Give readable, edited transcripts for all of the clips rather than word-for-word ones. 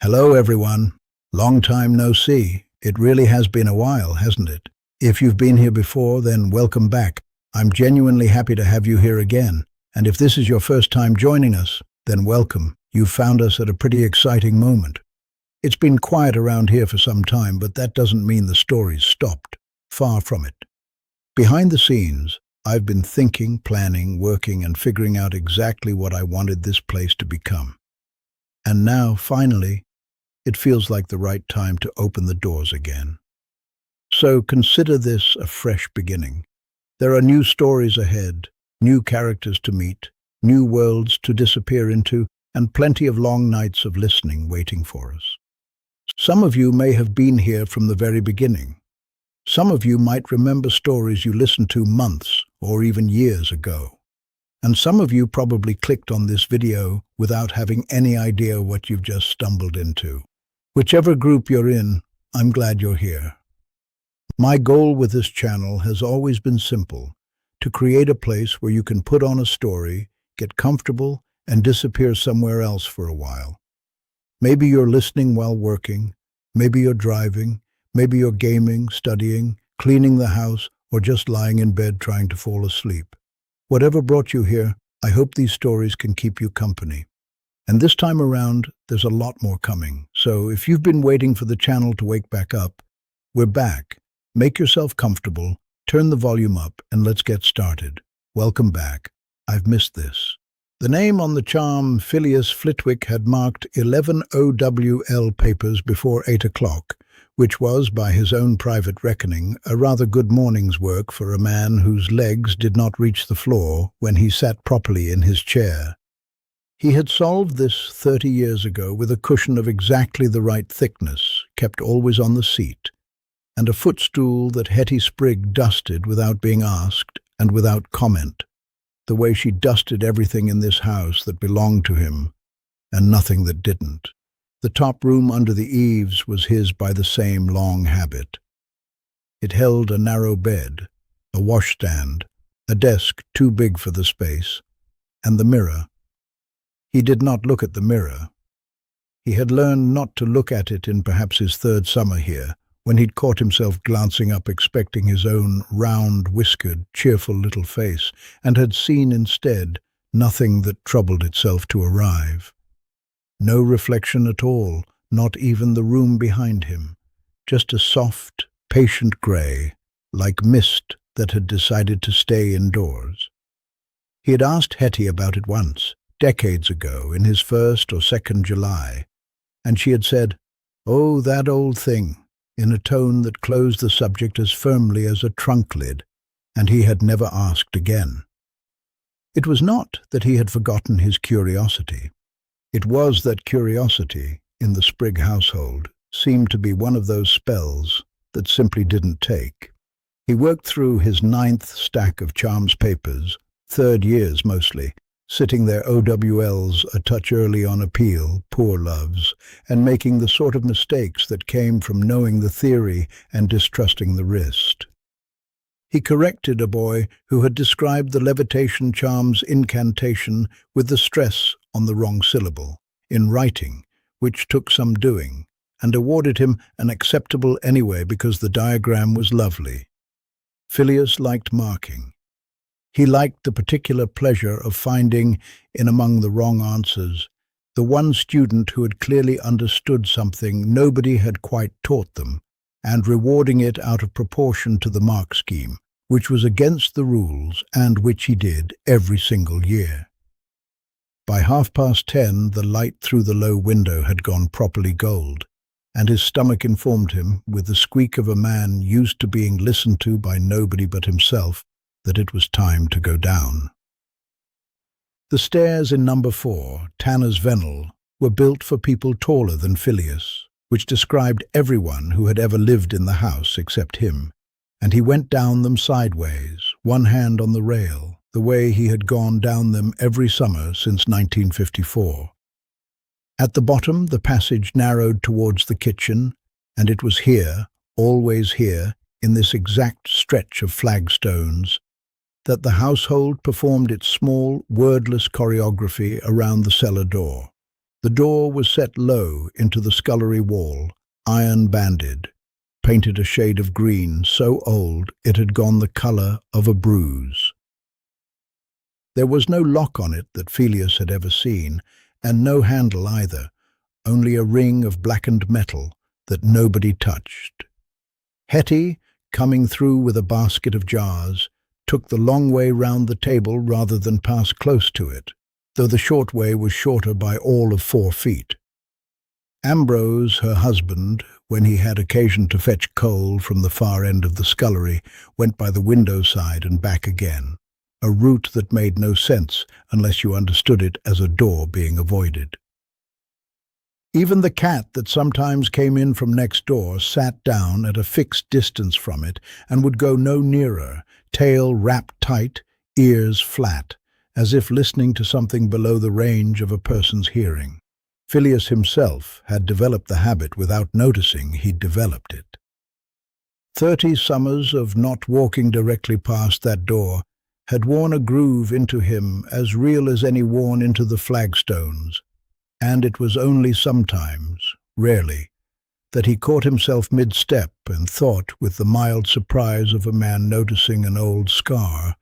Hello, everyone. Long time no see. It really has been a while, hasn't it? If you've been here before, then welcome back. I'm genuinely happy to have you here again. And if this is your first time joining us, then welcome. You've found us at a pretty exciting moment. It's been quiet around here for some time, but that doesn't mean the story's stopped. Far from it. Behind the scenes, I've been thinking, planning, working, and figuring out exactly what I wanted this place to become. And now, finally, it feels like the right time to open the doors again. So consider this a fresh beginning. There are new stories ahead, new characters to meet, new worlds to disappear into, and plenty of long nights of listening waiting for us. Some of you may have been here from the very beginning. Some of you might remember stories you listened to months or even years ago. And some of you probably clicked on this video without having any idea what you've just stumbled into. Whichever group you're in, I'm glad you're here. My goal with this channel has always been simple: to create a place where you can put on a story, get comfortable, and disappear somewhere else for a while. Maybe you're listening while working, maybe you're driving, maybe you're gaming, studying, cleaning the house, or just lying in bed trying to fall asleep. Whatever brought you here, I hope these stories can keep you company. And this time around, there's a lot more coming. So if you've been waiting for the channel to wake back up, we're back. Make yourself comfortable, turn the volume up, and let's get started. Welcome back. I've missed this. The name on the charm Filius Flitwick had marked 11 OWL papers before 8 o'clock, which was, by his own private reckoning, a rather good morning's work for a man whose legs did not reach the floor when he sat properly in his chair. He had solved this 30 years ago with a cushion of exactly the right thickness, kept always on the seat, and a footstool that Hetty Sprigg dusted without being asked and without comment, the way she dusted everything in this house that belonged to him, and nothing that didn't. The top room under the eaves was his by the same long habit. It held a narrow bed, a washstand, a desk too big for the space, and the mirror. He did not look at the mirror. He had learned not to look at it in perhaps his third summer here, when he'd caught himself glancing up expecting his own round, whiskered, cheerful little face, and had seen instead nothing that troubled itself to arrive. No reflection at all, not even the room behind him, just a soft, patient grey, like mist that had decided to stay indoors. He had asked Hetty about it once, decades ago, in his first or second July, and she had said, "Oh, that old thing," in a tone that closed the subject as firmly as a trunk lid, and he had never asked again. It was not that he had forgotten his curiosity. It was that curiosity, in the Sprigg household, seemed to be one of those spells that simply didn't take. He worked through his 9th stack of charms papers, third years mostly, sitting their OWLs a touch early on appeal, poor loves, and making the sort of mistakes that came from knowing the theory and distrusting the wrist. He corrected a boy who had described the levitation charm's incantation with the stress on the wrong syllable, in writing, which took some doing, and awarded him an acceptable anyway because the diagram was lovely. Filius liked marking. He liked the particular pleasure of finding, in among the wrong answers, the one student who had clearly understood something nobody had quite taught them, and rewarding it out of proportion to the mark scheme, which was against the rules and which he did every single year. By 10:30, the light through the low window had gone properly gold, and his stomach informed him, with the squeak of a man used to being listened to by nobody but himself, that it was time to go down. The stairs in number 4, Tanner's Vennel, were built for people taller than Filius, which described everyone who had ever lived in the house except him, and he went down them sideways, one hand on the rail, the way he had gone down them every summer since 1954. At the bottom, the passage narrowed towards the kitchen, and it was here, always here, in this exact stretch of flagstones, that the household performed its small, wordless choreography around the cellar door. The door was set low into the scullery wall, iron-banded, painted a shade of green so old it had gone the colour of a bruise. There was no lock on it that Filius had ever seen, and no handle either, only a ring of blackened metal that nobody touched. Hetty, coming through with a basket of jars, took the long way round the table rather than pass close to it, though the short way was shorter by all of 4 feet. Ambrose, her husband, when he had occasion to fetch coal from the far end of the scullery, went by the window side and back again, a route that made no sense unless you understood it as a door being avoided. Even the cat that sometimes came in from next door sat down at a fixed distance from it and would go no nearer, tail wrapped tight, ears flat, as if listening to something below the range of a person's hearing. Filius himself had developed the habit without noticing he'd developed it. 30 summers of not walking directly past that door had worn a groove into him as real as any worn into the flagstones, and it was only sometimes, rarely, that he caught himself mid-step and thought with the mild surprise of a man noticing an old scar,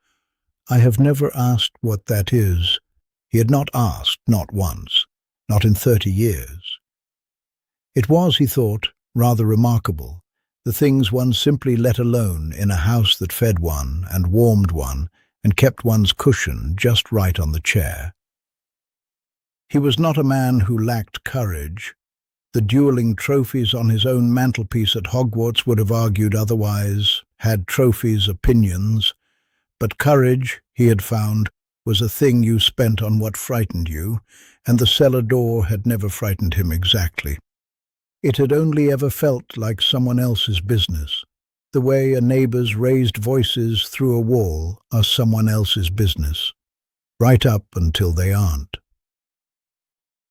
"I have never asked what that is." He had not asked, not once, not in 30 years. It was, he thought, rather remarkable, the things one simply let alone in a house that fed one and warmed one and kept one's cushion just right on the chair. He was not a man who lacked courage. The dueling trophies on his own mantelpiece at Hogwarts would have argued otherwise, had trophies opinions, but courage, he had found, was a thing you spent on what frightened you, and the cellar door had never frightened him exactly. It had only ever felt like someone else's business, the way a neighbour's raised voices through a wall are someone else's business, right up until they aren't.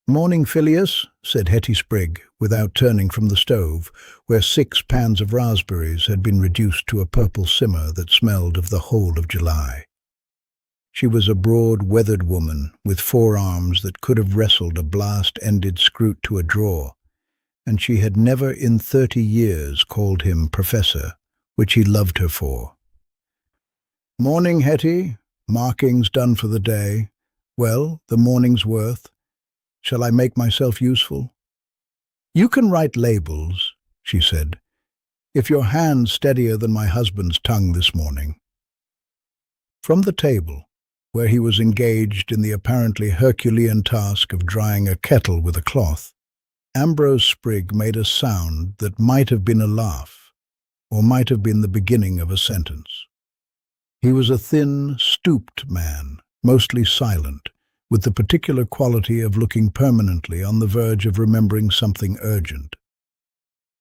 "Morning, Filius," said Hetty Sprigg, without turning from the stove, where 6 pans of raspberries had been reduced to a purple simmer that smelled of the whole of July. She was a broad, weathered woman with 4 arms that could have wrestled a blast-ended scroot to a drawer, and she had never in 30 years called him Professor, which he loved her for. "Morning, Hetty. Marking's done for the day. Well, the morning's worth. Shall I make myself useful?" "You can write labels," she said, "if your hand's steadier than my husband's tongue this morning." From the table, where he was engaged in the apparently Herculean task of drying a kettle with a cloth, Ambrose Sprigg made a sound that might have been a laugh, or might have been the beginning of a sentence. He was a thin, stooped man, mostly silent, with the particular quality of looking permanently on the verge of remembering something urgent.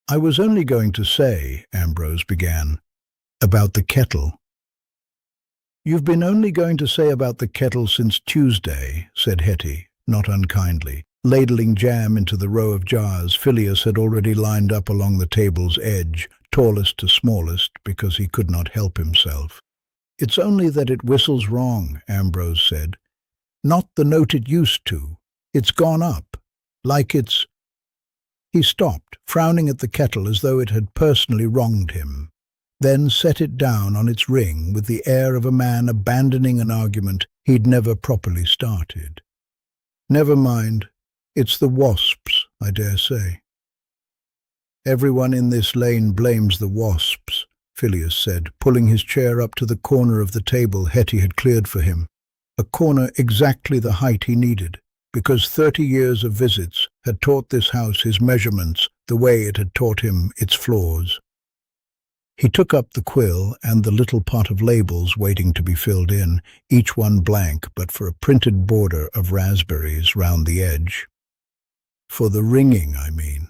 "I was only going to say," Ambrose began, "about the kettle." "You've been only going to say about the kettle since Tuesday," said Hetty, not unkindly, ladling jam into the row of jars Filius had already lined up along the table's edge, tallest to smallest, because he could not help himself. "It's only that it whistles wrong," Ambrose said. "Not the note it used to. It's gone up, like it's—" He stopped, frowning at the kettle as though it had personally wronged him, then set it down on its ring with the air of a man abandoning an argument he'd never properly started. "Never mind. It's the wasps, I dare say." "Everyone in this lane blames the wasps," Filius said, pulling his chair up to the corner of the table Hetty had cleared for him, a corner exactly the height he needed, because 30 years of visits had taught this house his measurements the way it had taught him its flaws. He took up the quill and the little pot of labels waiting to be filled in, each one blank but for a printed border of raspberries round the edge. "For the ringing, I mean.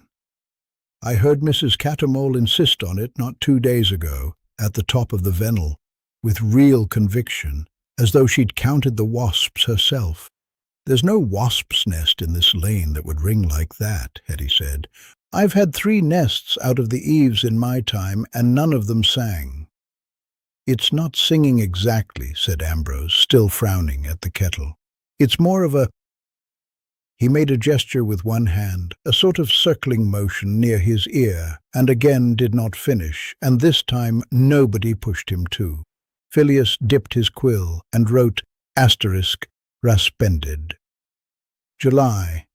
I heard Mrs. Catamole insist on it not 2 days ago, at the top of the Vennel, with real conviction, as though she'd counted the wasps herself. There's no wasp's nest in this lane that would ring like that," Hetty said. "I've had 3 nests out of the eaves in my time, and none of them sang." "It's not singing exactly," said Ambrose, still frowning at the kettle. "It's more of a—" He made a gesture with one hand, a sort of circling motion near his ear, and again did not finish, and this time nobody pushed him to. Filius dipped his quill and wrote *raspended. July,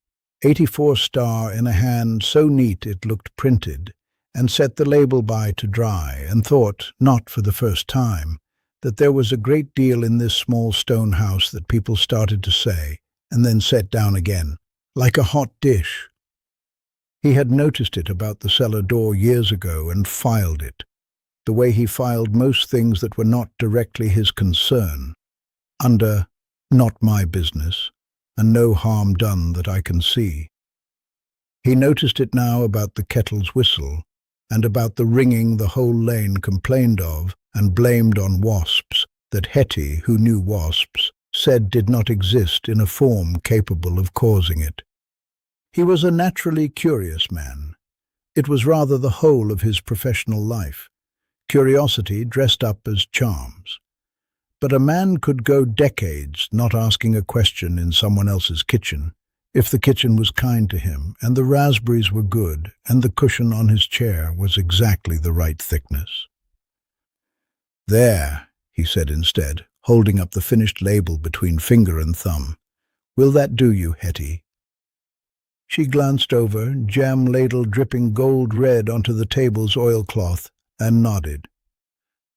84 star in a hand so neat it looked printed, and set the label by to dry, and thought, not for the first time, that there was a great deal in this small stone house that people started to say, and then set down again, like a hot dish. He had noticed it about the cellar door years ago and filed it, the way he filed most things that were not directly his concern, under "not my business," and "no harm done that I can see." He noticed it now about the kettle's whistle, and about the ringing the whole lane complained of and blamed on wasps, that Hetty, who knew wasps, said did not exist in a form capable of causing it. He was a naturally curious man. It was rather the whole of his professional life, curiosity dressed up as charms. But a man could go decades not asking a question in someone else's kitchen, if the kitchen was kind to him, and the raspberries were good, and the cushion on his chair was exactly the right thickness. "There," he said instead, holding up the finished label between finger and thumb. "Will that do you, Hetty?" She glanced over, jam ladle dripping gold red onto the table's oilcloth, and nodded.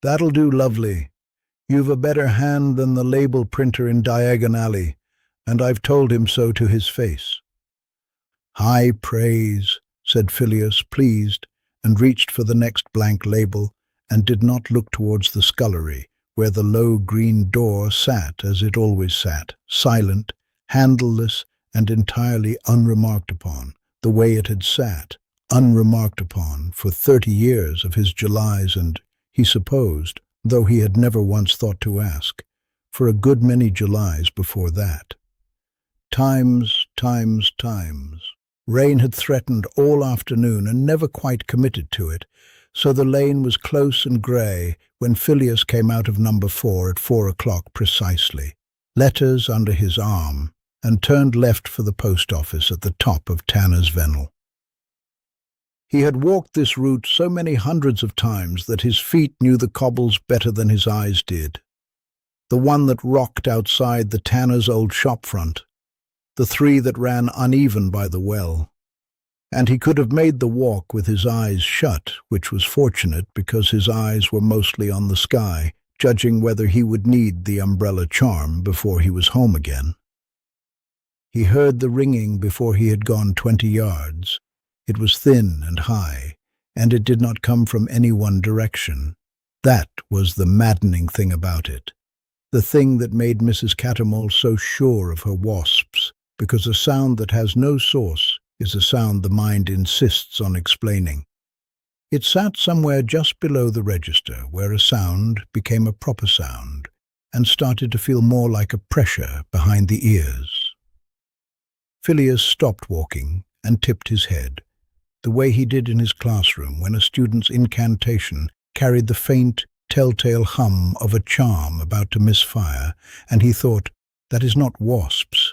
"That'll do lovely. You've a better hand than the label printer in Diagon Alley, and I've told him so to his face." "High praise," said Filius, pleased, and reached for the next blank label, and did not look towards the scullery, where the low green door sat as it always sat, silent, handleless, and entirely unremarked upon, the way it had sat, unremarked upon, for 30 years of his Julys and, he supposed, though he had never once thought to ask, for a good many Julys before that. Times. Rain had threatened all afternoon and never quite committed to it, so the lane was close and grey when Filius came out of number 4 at 4 o'clock precisely, letters under his arm, and turned left for the post office at the top of Tanner's Vennel. He had walked this route so many hundreds of times that his feet knew the cobbles better than his eyes did. The one that rocked outside the tanner's old shop front, the 3 that ran uneven by the well. And he could have made the walk with his eyes shut, which was fortunate because his eyes were mostly on the sky, judging whether he would need the umbrella charm before he was home again. He heard the ringing before he had gone 20 yards. It was thin and high, and it did not come from any one direction. That was the maddening thing about it, the thing that made Mrs. Cattermole so sure of her wasps, because a sound that has no source is a sound the mind insists on explaining. It sat somewhere just below the register, where a sound became a proper sound, and started to feel more like a pressure behind the ears. Filius stopped walking and tipped his head, the way he did in his classroom when a student's incantation carried the faint, telltale hum of a charm about to misfire, and he thought, that is not wasps.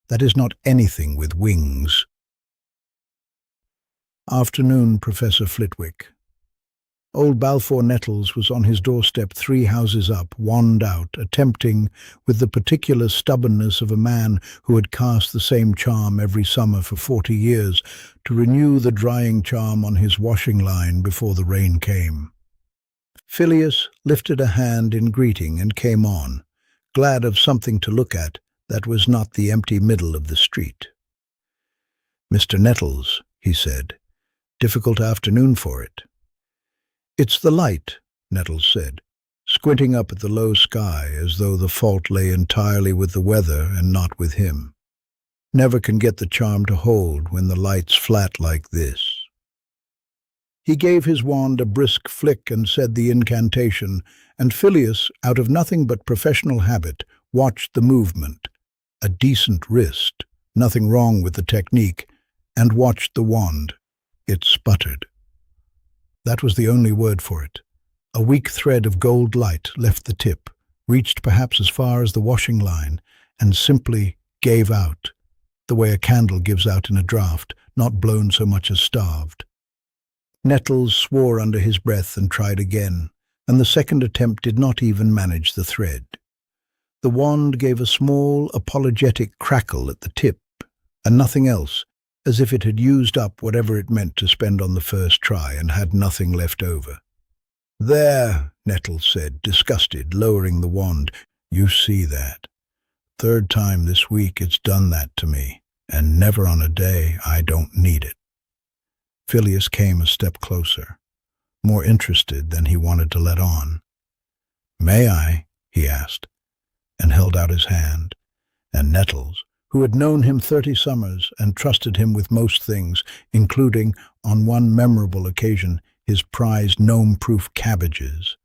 That is not anything with wings. Afternoon, Professor Flitwick. Old Balfour Nettles was on his doorstep 3 houses up, wand out, attempting, with the particular stubbornness of a man who had cast the same charm every summer for 40 years, to renew the drying charm on his washing line before the rain came. Filius lifted a hand in greeting and came on, glad of something to look at that was not the empty middle of the street. "Mr. Nettles," he said, "difficult afternoon for it." "It's the light," Nettles said, squinting up at the low sky as though the fault lay entirely with the weather and not with him. "Never can get the charm to hold when the light's flat like this." He gave his wand a brisk flick and said the incantation, and Filius, out of nothing but professional habit, watched the movement, a decent wrist, nothing wrong with the technique, and watched the wand. It sputtered. That was the only word for it. A weak thread of gold light left the tip, reached perhaps as far as the washing line, and simply gave out. the way a candle gives out in a draught, not blown so much as starved. Nettles swore under his breath and tried again, and the second attempt did not even manage the thread. The wand gave a small, apologetic crackle at the tip, and nothing else, as if it had used up whatever it meant to spend on the first try and had nothing left over. "There," Nettles said, disgusted, lowering the wand. "You see that? Third time this week it's done that to me, and never on a day I don't need it." Filius came a step closer, more interested than he wanted to let on. "May I?" he asked, and held out his hand, and Nettles, who had known him 30 summers and trusted him with most things, including, on one memorable occasion, his prized gnome-proof cabbages,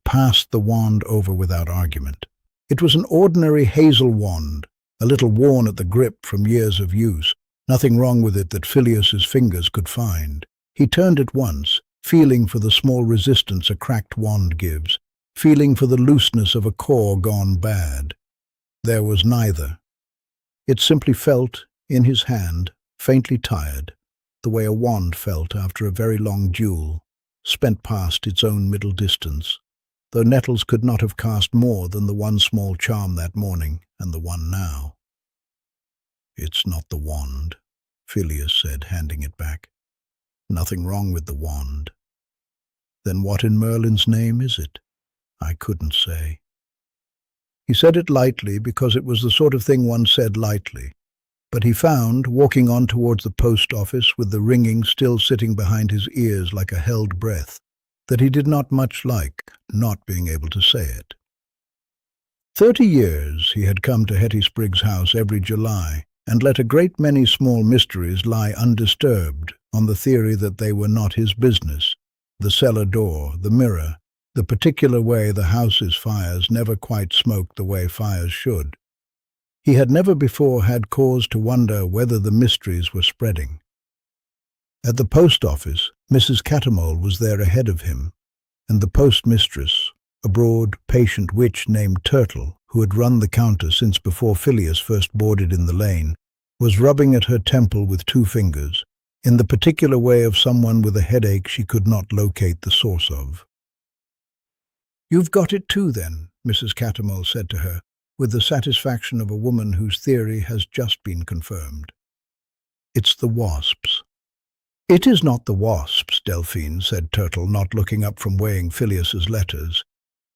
passed the wand over without argument. It was an ordinary hazel wand, a little worn at the grip from years of use, nothing wrong with it that Filius's fingers could find. He turned it once, feeling for the small resistance a cracked wand gives, feeling for the looseness of a core gone bad. There was neither. It simply felt, in his hand, faintly tired, the way a wand felt after a very long duel, spent past its own middle distance, though Nettles could not have cast more than the one small charm that morning and the one now. "It's not the wand," Filius said, handing it back. "Nothing wrong with the wand." "Then what in Merlin's name is it?" "I couldn't say." He said it lightly because it was the sort of thing one said lightly, but he found, walking on towards the post office with the ringing still sitting behind his ears like a held breath, that he did not much like not being able to say it. 30 years he had come to Hetty Sprigg's house every July and let a great many small mysteries lie undisturbed on the theory that they were not his business: the cellar door, the mirror, the particular way the house's fires never quite smoked the way fires should. He had never before had cause to wonder whether the mysteries were spreading. At the post office, Mrs. Catamole was there ahead of him, and the postmistress, a broad, patient witch named Turtle, who had run the counter since before Filius first boarded in the lane, was rubbing at her temple with 2 fingers, in the particular way of someone with a headache she could not locate the source of. "You've got it too, then," Mrs. Catamole said to her, with the satisfaction of a woman whose theory has just been confirmed. "It's the wasps." "It is not the wasps, Delphine," said Turtle, not looking up from weighing Filius's letters,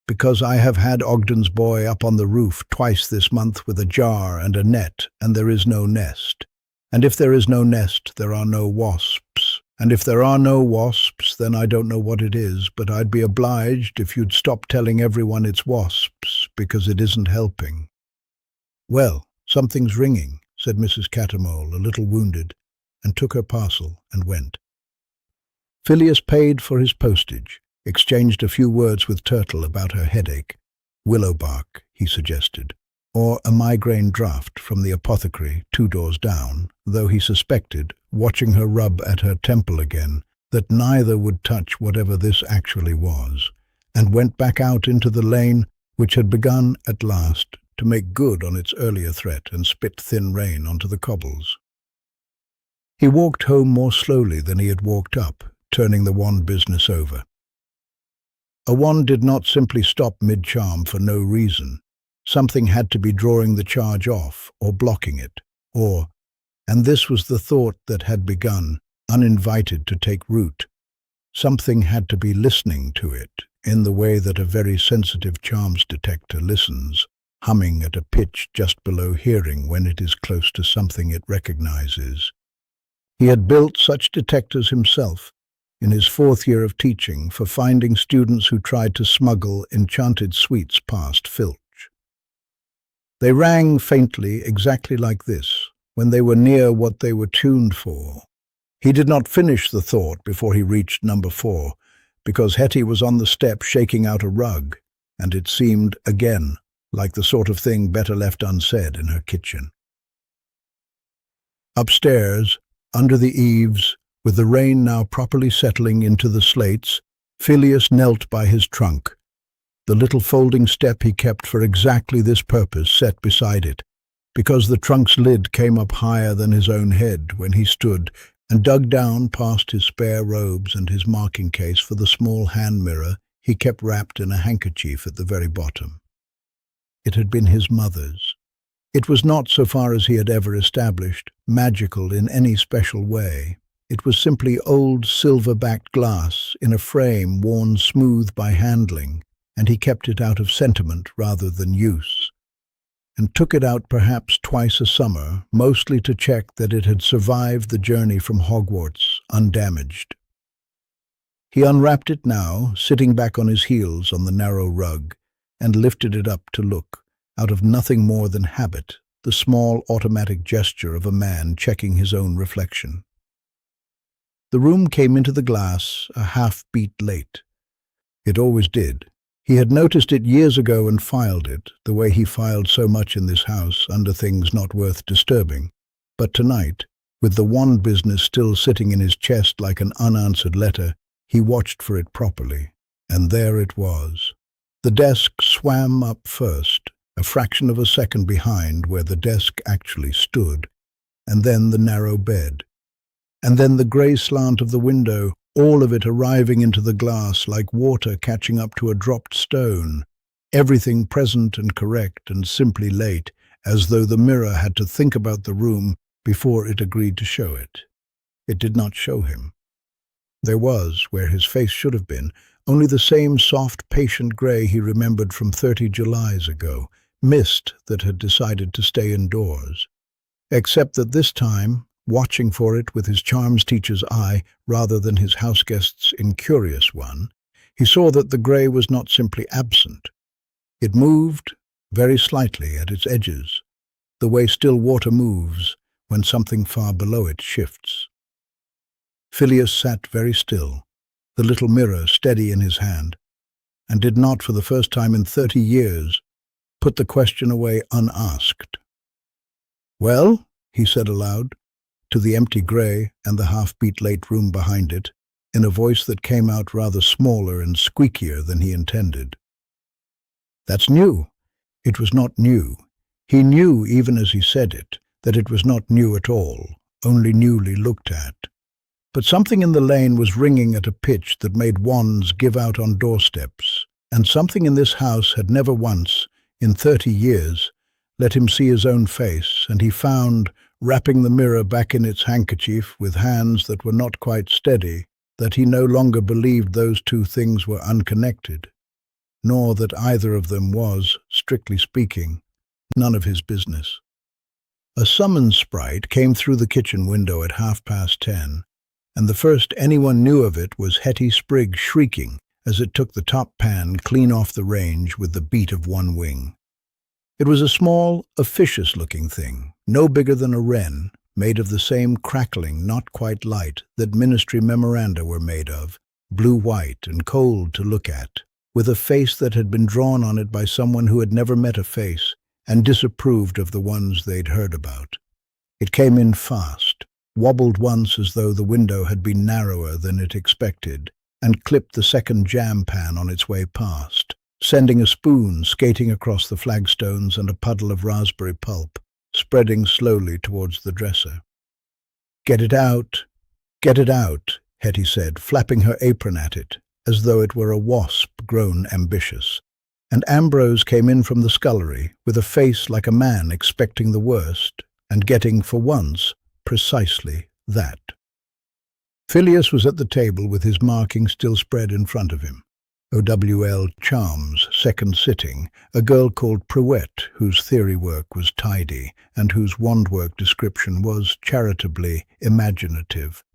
"because I have had Ogden's boy up on the roof twice this month with a jar and a net, and there is no nest. And if there is no nest, there are no wasps. And if there are no wasps, then I don't know what it is, but I'd be obliged if you'd stop telling everyone it's wasps, because it isn't helping." "Well, something's ringing," said Mrs. Catamole, a little wounded, and took her parcel and went. Filius paid for his postage, exchanged a few words with Turtle about her headache. Willow bark, he suggested, or a migraine draught from the apothecary 2 doors down, though he suspected, watching her rub at her temple again, that neither would touch whatever this actually was, and went back out into the lane which had begun, at last, to make good on its earlier threat and spit thin rain onto the cobbles. He walked home more slowly than he had walked up, turning the wand business over. A wand did not simply stop mid-charm for no reason. Something had to be drawing the charge off, or blocking it, or, and this was the thought that had begun, uninvited, to take root, something had to be listening to it, in the way that a very sensitive charms detector listens, humming at a pitch just below hearing when it is close to something it recognizes. He had built such detectors himself, in his 4th year of teaching, for finding students who tried to smuggle enchanted sweets past Filch. They rang faintly, exactly like this, when they were near what they were tuned for. He did not finish the thought before he reached number 4, because Hetty was on the step shaking out a rug, and it seemed, again, like the sort of thing better left unsaid in her kitchen. Upstairs, under the eaves, with the rain now properly settling into the slates, Filius knelt by his trunk, the little folding step he kept for exactly this purpose set beside it, because the trunk's lid came up higher than his own head when he stood and dug down past his spare robes and his marking case for the small hand mirror he kept wrapped in a handkerchief at the very bottom. It had been his mother's. It was not, so far as he had ever established, magical in any special way. It was simply old silver-backed glass in a frame worn smooth by handling, and he kept it out of sentiment rather than use, and took it out perhaps twice a summer, mostly to check that it had survived the journey from Hogwarts undamaged. He unwrapped it now, sitting back on his heels on the narrow rug, and lifted it up to look, out of nothing more than habit, the small automatic gesture of a man checking his own reflection. The room came into the glass a half-beat late. It always did. He had noticed it years ago and filed it, the way he filed so much in this house under things not worth disturbing. But tonight, with the one business still sitting in his chest like an unanswered letter, he watched for it properly. And there it was. The desk swam up first, a fraction of a second behind where the desk actually stood, and then the narrow bed. And then the grey slant of the window, all of it arriving into the glass like water catching up to a dropped stone, everything present and correct and simply late, as though the mirror had to think about the room before it agreed to show it. It did not show him. There was, where his face should have been, only the same soft, patient grey he remembered from 30 Julys ago, mist that had decided to stay indoors. Except that this time, watching for it with his charms teacher's eye rather than his houseguest's incurious one, he saw that the grey was not simply absent. It moved, very slightly at its edges, the way still water moves when something far below it shifts. Filius sat very still, the little mirror steady in his hand, and did not, for the first time in 30 years, put the question away unasked. "Well," he said aloud, to the empty grey and the half-beat late room behind it, in a voice that came out rather smaller and squeakier than he intended. "That's new." It was not new. He knew, even as he said it, that it was not new at all, only newly looked at. But something in the lane was ringing at a pitch that made wands give out on doorsteps, and something in this house had never once, in 30 years, let him see his own face, and he found, wrapping the mirror back in its handkerchief with hands that were not quite steady, that he no longer believed those two things were unconnected, nor that either of them was, strictly speaking, none of his business. A summons sprite came through the kitchen window at 10:30, and the first anyone knew of it was Hetty Sprigg shrieking as it took the top pan clean off the range with the beat of one wing. It was a small, officious-looking thing, no bigger than a wren, made of the same crackling, not quite light, that ministry memoranda were made of, blue-white and cold to look at, with a face that had been drawn on it by someone who had never met a face and disapproved of the ones they'd heard about. It came in fast, wobbled once as though the window had been narrower than it expected, and clipped the second jam pan on its way past, sending a spoon skating across the flagstones and a puddle of raspberry pulp, spreading slowly towards the dresser. "Get it out, get it out," Hetty said, flapping her apron at it, as though it were a wasp grown ambitious. And Ambrose came in from the scullery, with a face like a man expecting the worst, and getting, for once, precisely that. Filius was at the table with his marking still spread in front of him. O.W.L. Charm's second sitting, a girl called Pruett, whose theory work was tidy, and whose wandwork description was, charitably, imaginative.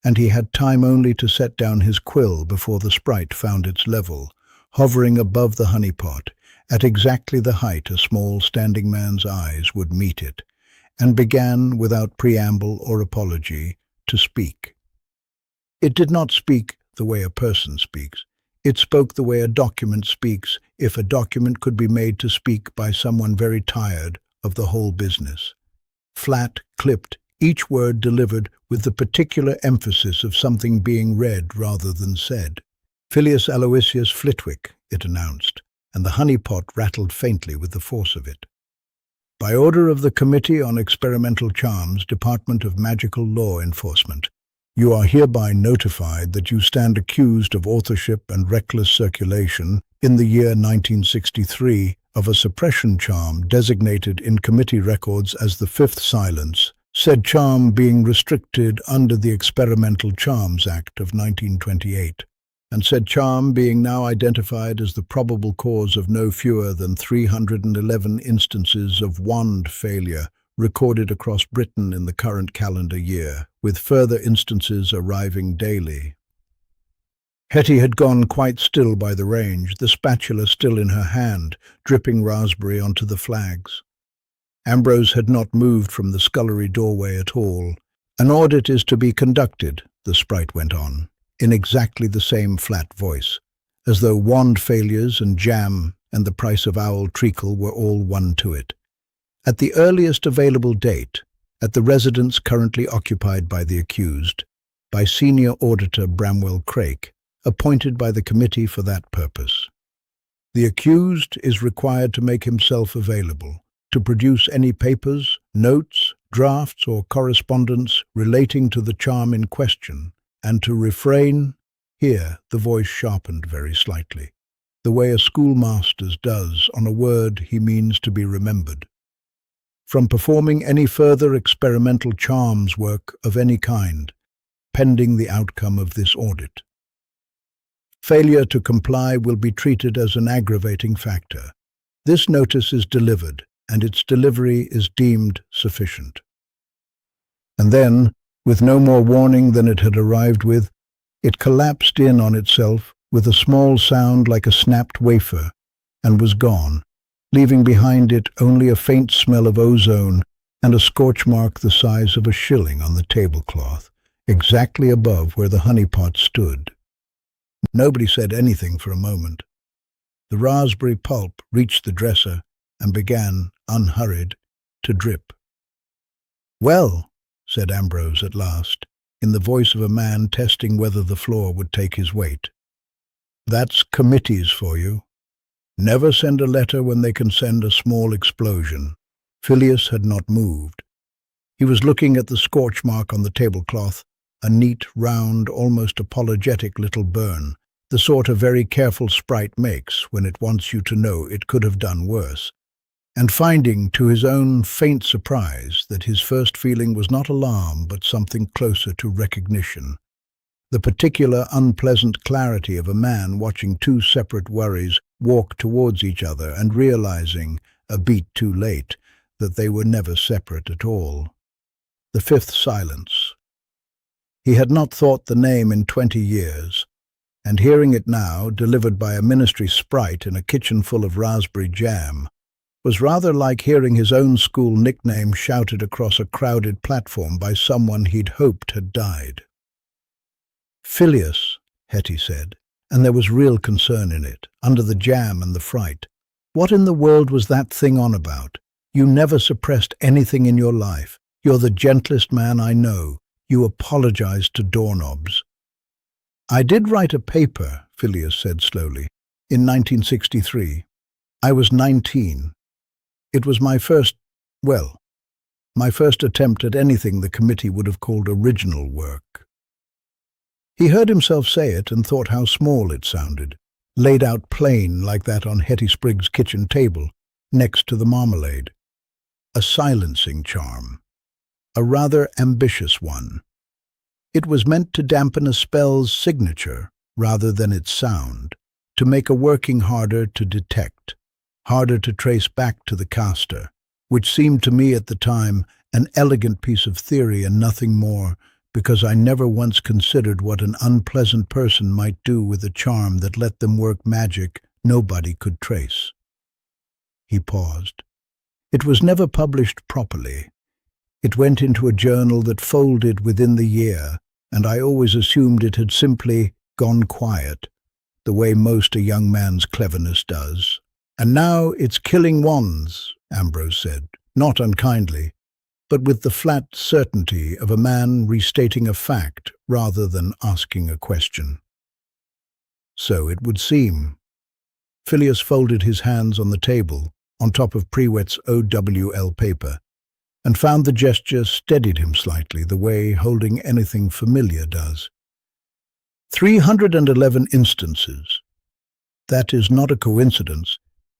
And he had time only to set down his quill before the sprite found its level, hovering above the honeypot, at exactly the height a small standing man's eyes would meet it, and began, without preamble or apology, to speak. It did not speak the way a person speaks. It spoke the way a document speaks, if a document could be made to speak by someone very tired of the whole business. Flat, clipped, each word delivered with the particular emphasis of something being read rather than said. "Filius Aloysius Flitwick," it announced, and the honeypot rattled faintly with the force of it. By order of the Committee on Experimental Charms, Department of Magical Law Enforcement, you are hereby notified that you stand accused of authorship and reckless circulation in the year 1963 of a suppression charm designated in committee records as the fifth silence, said charm being restricted under the Experimental Charms Act of 1928, and said charm being now identified as the probable cause of no fewer than 311 instances of wand failure recorded across Britain in the current calendar year, with further instances arriving daily. Hetty had gone quite still by the range, the spatula still in her hand, dripping raspberry onto the flags. Ambrose had not moved from the scullery doorway at all. An audit is to be conducted, the sprite went on, in exactly the same flat voice, as though wand failures and jam and the price of owl treacle were all one to it. At the earliest available date, at the residence currently occupied by the accused, by Senior Auditor Bramwell Craik, appointed by the committee for that purpose. The accused is required to make himself available, to produce any papers, notes, drafts or correspondence relating to the charm in question, and to refrain, here the voice sharpened very slightly, the way a schoolmaster's does on a word he means to be remembered, from performing any further experimental charms work of any kind, pending the outcome of this audit. Failure to comply will be treated as an aggravating factor. This notice is delivered, and its delivery is deemed sufficient. And then, with no more warning than it had arrived with, it collapsed in on itself with a small sound like a snapped wafer, and was gone, leaving behind it only a faint smell of ozone and a scorch mark the size of a shilling on the tablecloth, exactly above where the honeypot stood. Nobody said anything for a moment. The raspberry pulp reached the dresser and began, unhurried, to drip. "Well," said Ambrose at last, in the voice of a man testing whether the floor would take his weight. "That's committees for you. Never send a letter when they can send a small explosion." Filius had not moved. He was looking at the scorch mark on the tablecloth, a neat, round, almost apologetic little burn, the sort a very careful sprite makes when it wants you to know it could have done worse, and finding, to his own faint surprise, that his first feeling was not alarm but something closer to recognition. The particular unpleasant clarity of a man watching two separate worries walk towards each other and realizing, a beat too late, that they were never separate at all. The fifth silence. He had not thought the name in 20 years, and hearing it now, delivered by a ministry sprite in a kitchen full of raspberry jam, was rather like hearing his own school nickname shouted across a crowded platform by someone he'd hoped had died. "Filius," Hetty said, and there was real concern in it, under the jam and the fright. "What in the world was that thing on about? You never suppressed anything in your life. You're the gentlest man I know. You apologized to doorknobs." "I did write a paper," Filius said slowly, "in 1963. I was 19. It was my first attempt at anything the committee would have called original work." He heard himself say it and thought how small it sounded, laid out plain like that on Hetty Sprigg's kitchen table, next to the marmalade. A silencing charm. A rather ambitious one. It was meant to dampen a spell's signature rather than its sound, to make a working harder to detect, harder to trace back to the caster, which seemed to me at the time an elegant piece of theory and nothing more, because I never once considered what an unpleasant person might do with a charm that let them work magic nobody could trace. He paused. It was never published properly. It went into a journal that folded within the year, and I always assumed it had simply gone quiet, the way most a young man's cleverness does. "And now it's killing wands," Ambrose said, not unkindly, but with the flat certainty of a man restating a fact rather than asking a question. "So it would seem." Filius folded his hands on the table, on top of Prewet's OWL paper, and found the gesture steadied him slightly, the way holding anything familiar does. 311 instances. That is not a coincidence,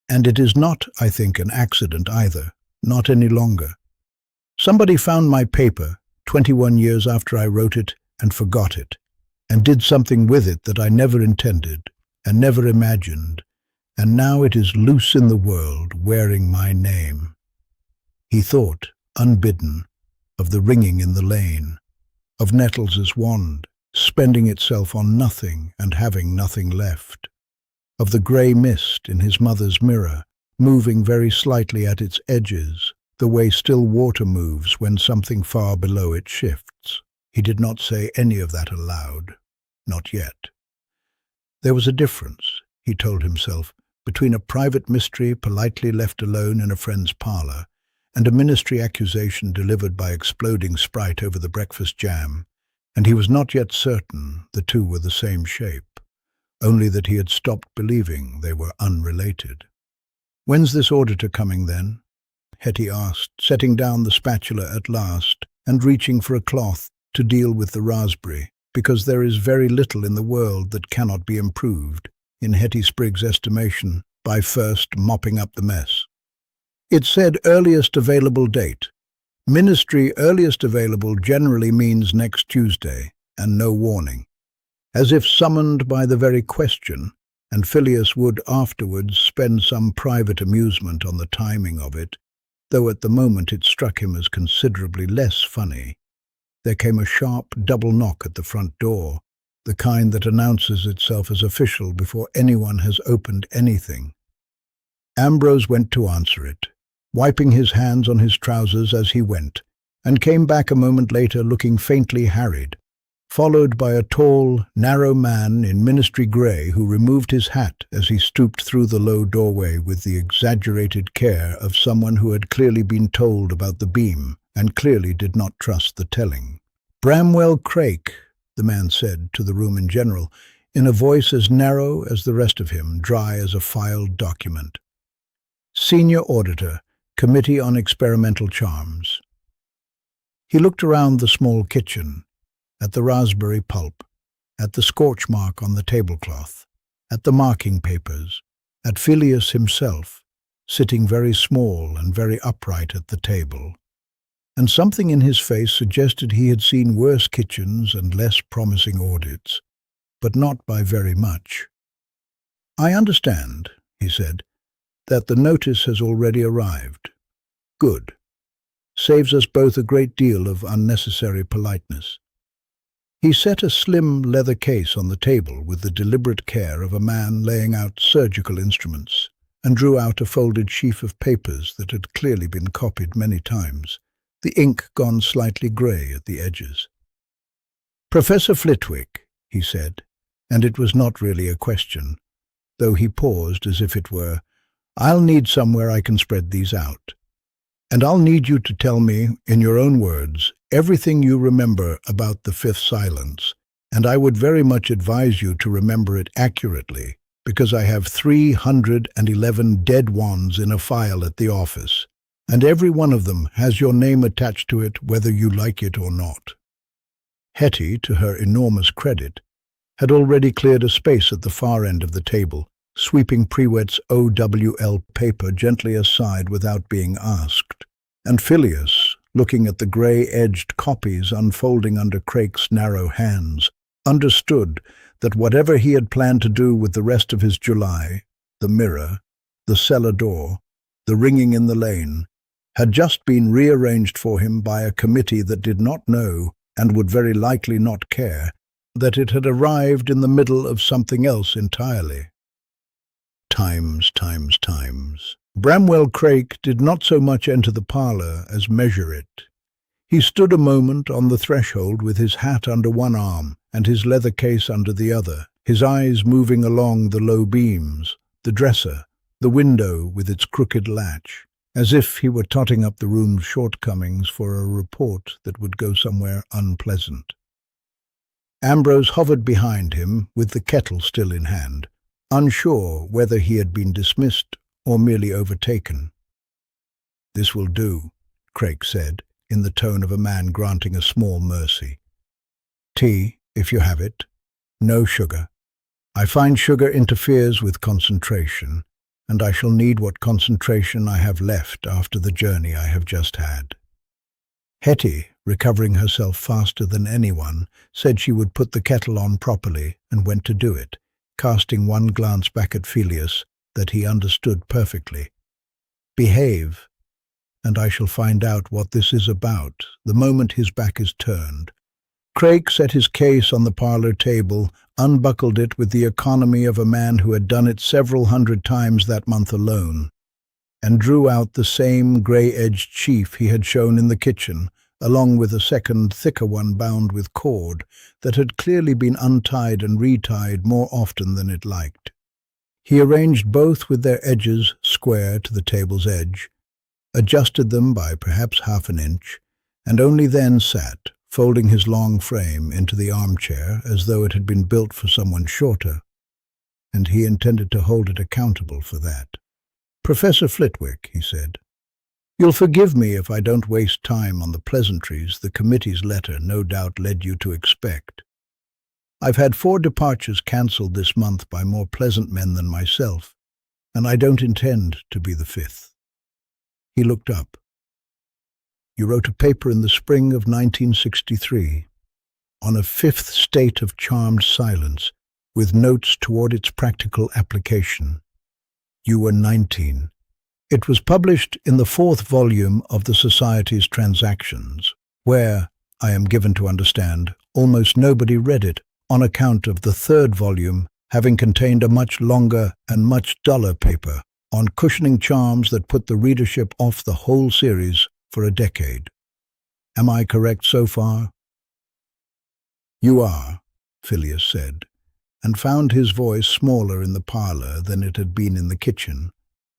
and it is not, I think, an accident either, not any longer. Somebody found my paper 21 years after I wrote it and forgot it, and did something with it that I never intended and never imagined, and now it is loose in the world, wearing my name. He thought, unbidden, of the ringing in the lane, of Nettles's wand, spending itself on nothing and having nothing left, of the grey mist in his mother's mirror, moving very slightly at its edges, the way still water moves when something far below it shifts. He did not say any of that aloud. Not yet. There was a difference, he told himself, between a private mystery politely left alone in a friend's parlour and a ministry accusation delivered by exploding Sprite over the breakfast jam, and he was not yet certain the two were the same shape, only that he had stopped believing they were unrelated. "When's this auditor coming, then?" Hetty asked, setting down the spatula at last and reaching for a cloth to deal with the raspberry, because there is very little in the world that cannot be improved, in Hetty Spriggs' estimation, by first mopping up the mess. It said earliest available date. Ministry earliest available generally means next Tuesday, and no warning. As if summoned by the very question, and Filius would afterwards spend some private amusement on the timing of it, though at the moment it struck him as considerably less funny. There came a sharp double knock at the front door, the kind that announces itself as official before anyone has opened anything. Ambrose went to answer it, wiping his hands on his trousers as he went, and came back a moment later looking faintly harried, followed by a tall, narrow man in ministry grey who removed his hat as he stooped through the low doorway with the exaggerated care of someone who had clearly been told about the beam and clearly did not trust the telling. "Bramwell Craik," the man said to the room in general, in a voice as narrow as the rest of him, dry as a filed document. "Senior Auditor, Committee on Experimental Charms." He looked around the small kitchen, at the raspberry pulp, at the scorch mark on the tablecloth, at the marking papers, at Filius himself, sitting very small and very upright at the table. And something in his face suggested he had seen worse kitchens and less promising audits, but not by very much. "I understand," he said, "that the notice has already arrived. Good. Saves us both a great deal of unnecessary politeness." He set a slim leather case on the table with the deliberate care of a man laying out surgical instruments, and drew out a folded sheaf of papers that had clearly been copied many times, the ink gone slightly grey at the edges. "Professor Flitwick," he said, and it was not really a question, though he paused as if it were, "I'll need somewhere I can spread these out. And I'll need you to tell me, in your own words, everything you remember about the fifth silence, and I would very much advise you to remember it accurately, because I have 311 dead ones in a file at the office, and every one of them has your name attached to it whether you like it or not." Hetty, to her enormous credit, had already cleared a space at the far end of the table, sweeping Prewet's OWL paper gently aside without being asked, and Filius, looking at the grey-edged copies unfolding under Craik's narrow hands, understood that whatever he had planned to do with the rest of his July, the mirror, the cellar door, the ringing in the lane, had just been rearranged for him by a committee that did not know, and would very likely not care, that it had arrived in the middle of something else entirely. Times. Bramwell Craik did not so much enter the parlour as measure it. He stood a moment on the threshold with his hat under one arm and his leather case under the other, his eyes moving along the low beams, the dresser, the window with its crooked latch, as if he were totting up the room's shortcomings for a report that would go somewhere unpleasant. Ambrose hovered behind him with the kettle still in hand, unsure whether he had been dismissed or merely overtaken. "This will do," Craig said, in the tone of a man granting a small mercy. "Tea, if you have it. No sugar. I find sugar interferes with concentration, and I shall need what concentration I have left after the journey I have just had." Hetty, recovering herself faster than anyone, said she would put the kettle on properly and went to do it, casting one glance back at Filius that he understood perfectly. "Behave, and I shall find out what this is about the moment his back is turned." Craig set his case on the parlour table, unbuckled it with the economy of a man who had done it several hundred times that month alone, and drew out the same grey-edged sheaf he had shown in the kitchen, along with a second, thicker one bound with cord that had clearly been untied and retied more often than it liked. He arranged both with their edges square to the table's edge, adjusted them by perhaps half an inch, and only then sat, folding his long frame into the armchair as though it had been built for someone shorter, and he intended to hold it accountable for that. "Professor Flitwick," he said, "you'll forgive me if I don't waste time on the pleasantries the committee's letter no doubt led you to expect. I've had 4 departures cancelled this month by more pleasant men than myself, and I don't intend to be the 5th. He looked up. "You wrote a paper in the spring of 1963 on a 5th state of charmed silence, with notes toward its practical application. You were 19. It was published in the 4th volume of the Society's Transactions, where, I am given to understand, almost nobody read it, on account of the 3rd volume having contained a much longer and much duller paper on cushioning charms that put the readership off the whole series for a decade. Am I correct so far?" "You are," Filius said, and found his voice smaller in the parlour than it had been in the kitchen,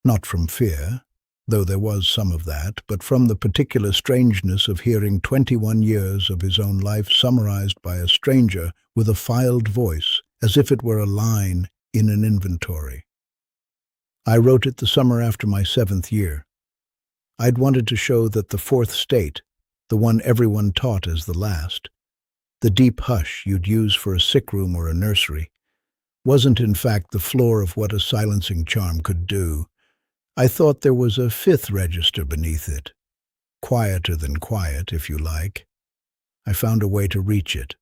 not from fear, though there was some of that, but from the particular strangeness of hearing 21 years of his own life summarized by a stranger with a filed voice, as if it were a line in an inventory. "I wrote it the summer after my 7th year. I'd wanted to show that the 4th state, the one everyone taught as the last, the deep hush you'd use for a sick room or a nursery, wasn't in fact the floor of what a silencing charm could do. I thought there was a 5th register beneath it, quieter than quiet, if you like. I found a way to reach it."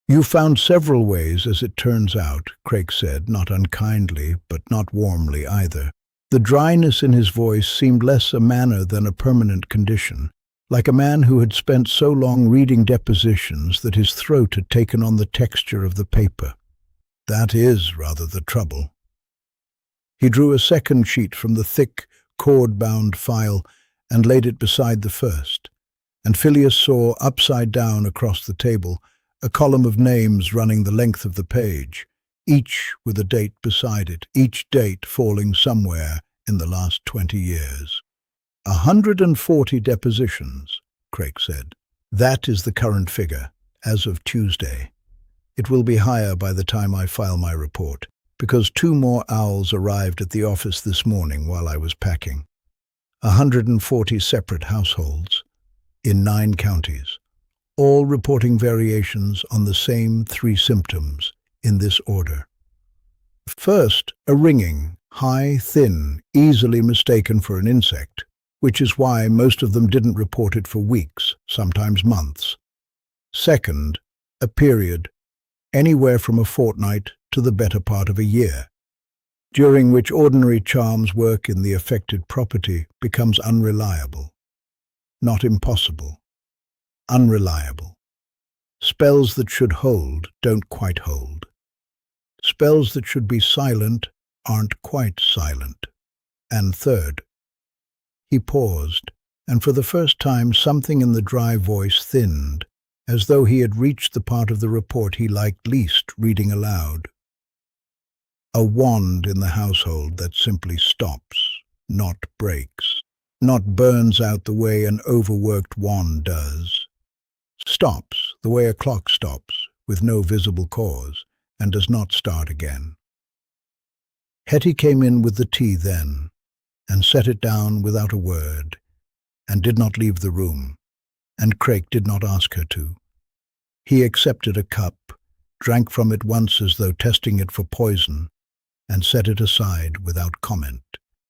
"You found several ways, as it turns out," Craig said, not unkindly, but not warmly either. The dryness in his voice seemed less a manner than a permanent condition, like a man who had spent so long reading depositions that his throat had taken on the texture of the paper. "That is rather the trouble." He drew a second sheet from the thick, cord-bound file and laid it beside the first, and Filius saw, upside down across the table, a column of names running the length of the page, each with a date beside it, each date falling somewhere in the last 20 years. 140 depositions, Craig said. "That is the current figure, as of Tuesday. It will be higher by the time I file my report, because 2 more owls arrived at the office this morning while I was packing. 140 separate households, in 9 counties, all reporting variations on the same 3 symptoms, in this order. First, a ringing, high, thin, easily mistaken for an insect, which is why most of them didn't report it for weeks, sometimes months. Second, a period, anywhere from a fortnight to the better part of a year, during which ordinary charms work in the affected property becomes unreliable. Not impossible. Unreliable. Spells that should hold don't quite hold. Spells that should be silent aren't quite silent. And third." He paused, and for the first time something in the dry voice thinned, as though he had reached the part of the report he liked least reading aloud. "A wand in the household that simply stops, not breaks, not burns out the way an overworked wand does. Stops the way a clock stops, with no visible cause, and does not start again. Hetty came in with the tea then, and set it down without a word, and did not leave the room, and Craig did not ask her to. He accepted a cup, drank from it once as though testing it for poison, and set it aside without comment.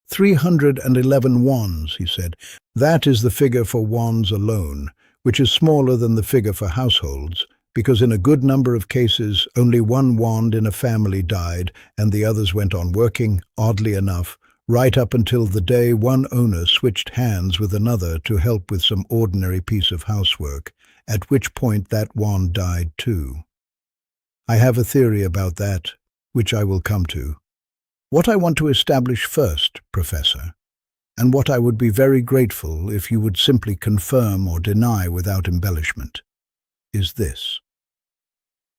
311 wands, he said. That is the figure for wands alone, which is smaller than the figure for households, because in a good number of cases only one wand in a family died and the others went on working, oddly enough, right up until the day one owner switched hands with another to help with some ordinary piece of housework, at which point that wand died too. I have a theory about that, which I will come to. What I want to establish first, Professor, and what I would be very grateful if you would simply confirm or deny without embellishment, is this.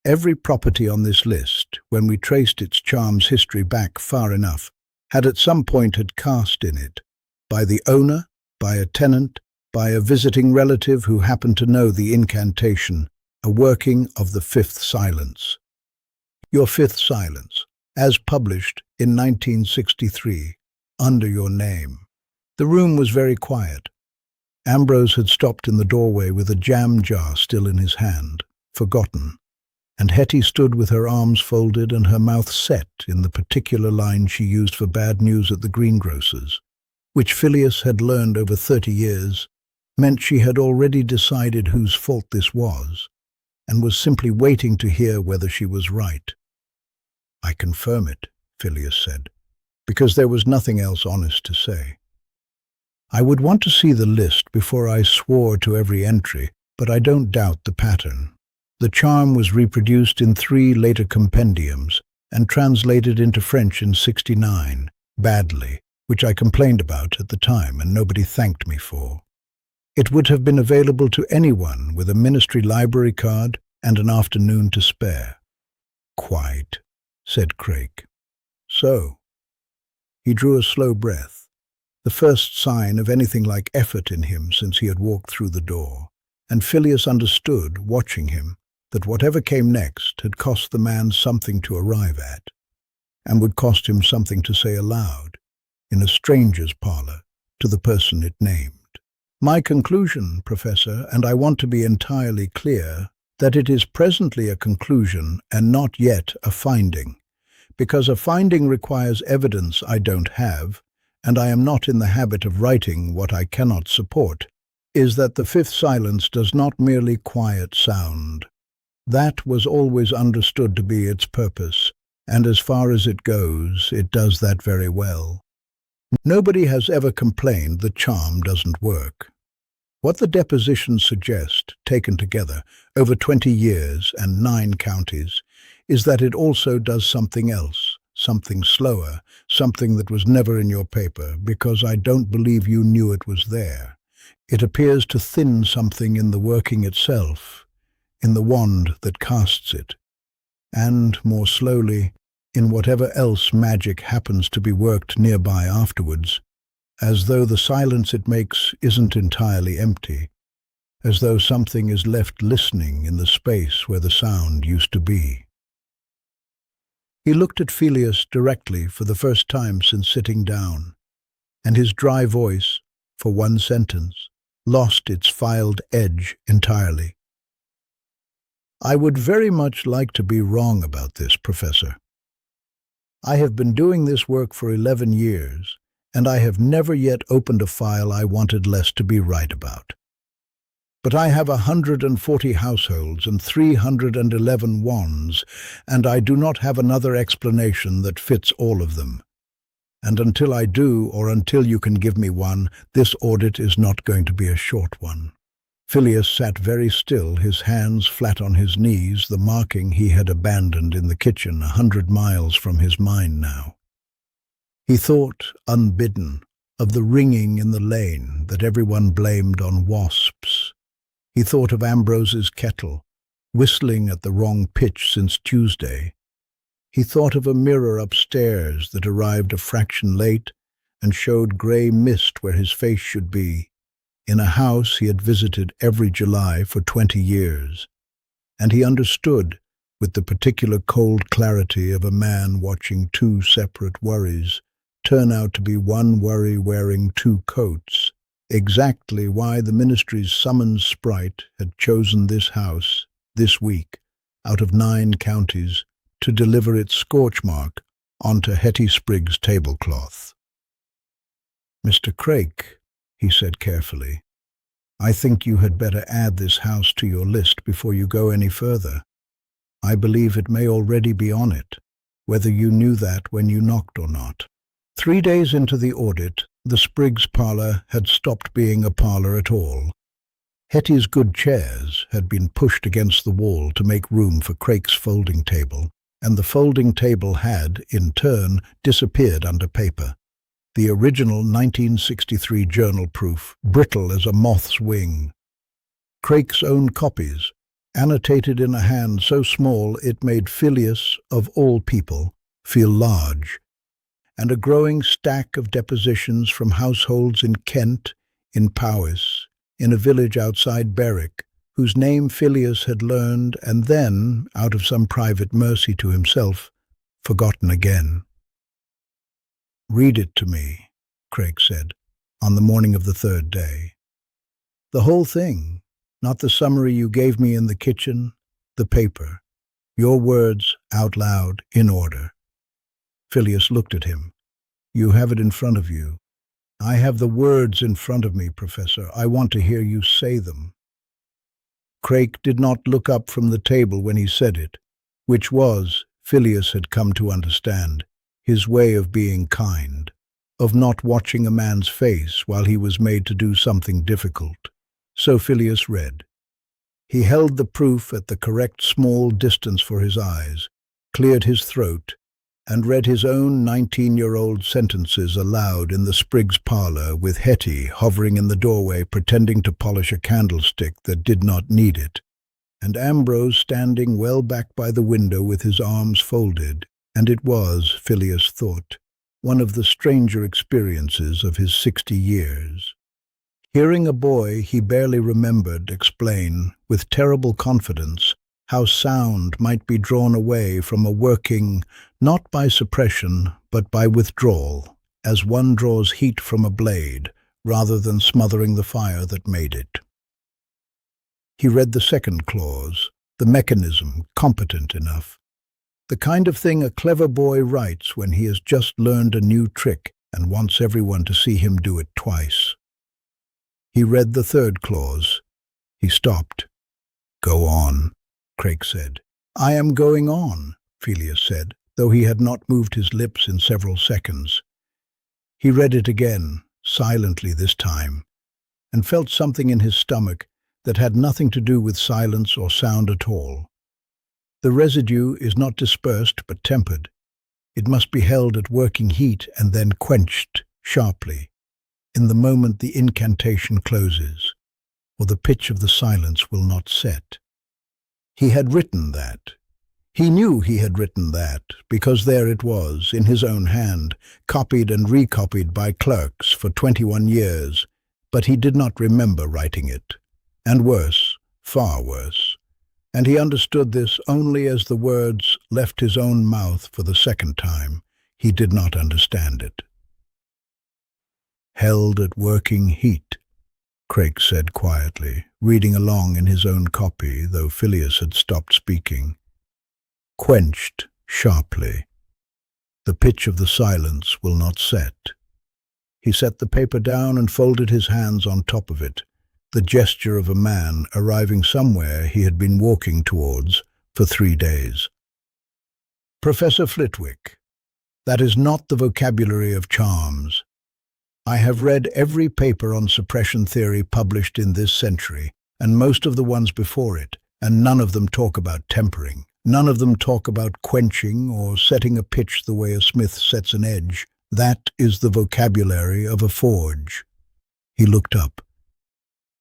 Every property on this list, when we traced its charm's history back far enough, had at some point had cast in it, by the owner, by a tenant, by a visiting relative who happened to know the incantation, a working of the fifth silence. Your fifth silence, as published in 1963, under your name. The room was very quiet. Ambrose had stopped in the doorway with a jam jar still in his hand, forgotten, and Hetty stood with her arms folded and her mouth set in the particular line she used for bad news at the greengrocer's, which Filius had learned over 30 years, meant she had already decided whose fault this was, and was simply waiting to hear whether she was right. I confirm it, Filius said, because there was nothing else honest to say. I would want to see the list before I swore to every entry, but I don't doubt the pattern. The charm was reproduced in 3 later compendiums and translated into French in 1969, badly, which I complained about at the time and nobody thanked me for. It would have been available to anyone with a ministry library card and an afternoon to spare. Quite, said Craig. So? He drew a slow breath, the first sign of anything like effort in him since he had walked through the door, and Filius understood, watching him, that whatever came next had cost the man something to arrive at, and would cost him something to say aloud, in a stranger's parlour, to the person it named. My conclusion, Professor, and I want to be entirely clear, that it is presently a conclusion and not yet a finding, because a finding requires evidence I don't have, and I am not in the habit of writing what I cannot support, is that the fifth silence does not merely quiet sound. That was always understood to be its purpose, and as far as it goes, it does that very well. Nobody has ever complained the charm doesn't work. What the depositions suggest, taken together, over 20 years and 9 counties, is that it also does something else, something slower, something that was never in your paper, because I don't believe you knew it was there. It appears to thin something in the working itself, in the wand that casts it, and, more slowly, in whatever else magic happens to be worked nearby afterwards, as though the silence it makes isn't entirely empty, as though something is left listening in the space where the sound used to be. He looked at Filius directly for the first time since sitting down, and his dry voice, for one sentence, lost its filed edge entirely. I would very much like to be wrong about this, Professor. I have been doing this work for 11 years, and I have never yet opened a file I wanted less to be right about. But I have 140 households and 311 wands, and I do not have another explanation that fits all of them. And until I do, or until you can give me one, this audit is not going to be a short one. Filius sat very still, his hands flat on his knees, the marking he had abandoned in the kitchen 100 miles from his mind now. He thought, unbidden, of the ringing in the lane that everyone blamed on wasps. He thought of Ambrose's kettle, whistling at the wrong pitch since Tuesday. He thought of a mirror upstairs that arrived a fraction late and showed grey mist where his face should be, in a house he had visited every July for 20 years. And he understood with the particular cold clarity of a man watching two separate worries turn out to be one worry wearing two coats. Exactly why the ministry's summoned sprite had chosen this house, this week, out of 9 counties, to deliver its scorch mark onto Hetty Sprigg's tablecloth. "Mr. Craik," he said carefully, "I think you had better add this house to your list before you go any further. I believe it may already be on it, whether you knew that when you knocked or not." 3 days into the audit, the Spriggs parlour had stopped being a parlour at all. Hetty's good chairs had been pushed against the wall to make room for Craik's folding table, and the folding table had, in turn, disappeared under paper. The original 1963 journal proof, brittle as a moth's wing. Craik's own copies, annotated in a hand so small it made Filius, of all people, feel large, and a growing stack of depositions from households in Kent, in Powys, in a village outside Berwick, whose name Filius had learned and then, out of some private mercy to himself, forgotten again. "Read it to me," Craik said, on the morning of the 3rd day. "The whole thing, not the summary you gave me in the kitchen, the paper. Your words, out loud, in order." Filius looked at him. "You have it in front of you." "I have the words in front of me, Professor. I want to hear you say them." Craik did not look up from the table when he said it, which was, Filius had come to understand, his way of being kind, of not watching a man's face while he was made to do something difficult. So Filius read. He held the proof at the correct small distance for his eyes, cleared his throat, and read his own 19-year-old sentences aloud in the Spriggs parlour, with Hetty hovering in the doorway pretending to polish a candlestick that did not need it, and Ambrose standing well back by the window with his arms folded, and it was, Filius thought, one of the stranger experiences of his 60 years. Hearing a boy he barely remembered explain, with terrible confidence, how sound might be drawn away from a working, not by suppression, but by withdrawal, as one draws heat from a blade, rather than smothering the fire that made it. He read the second clause, the mechanism competent enough. The kind of thing a clever boy writes when he has just learned a new trick and wants everyone to see him do it twice. He read the third clause. He stopped. "Go on," Craik said. "I am going on," Filius said, though he had not moved his lips in several seconds. He read it again, silently this time, and felt something in his stomach that had nothing to do with silence or sound at all. The residue is not dispersed but tempered. It must be held at working heat and then quenched sharply, in the moment the incantation closes, or the pitch of the silence will not set. He had written that. He knew he had written that, because there it was, in his own hand, copied and recopied by clerks for 21 years, but he did not remember writing it. And worse, far worse. And he understood this only as the words left his own mouth for the second time. He did not understand it. "Held at working heat," Craik said quietly, reading along in his own copy, though Filius had stopped speaking. "Quenched sharply. The pitch of the silence will not set." He set the paper down and folded his hands on top of it, the gesture of a man arriving somewhere he had been walking towards for 3 days. "Professor Flitwick, that is not the vocabulary of charms. I have read every paper on suppression theory published in this century, and most of the ones before it, and none of them talk about tempering. None of them talk about quenching or setting a pitch the way a smith sets an edge. That is the vocabulary of a forge." He looked up.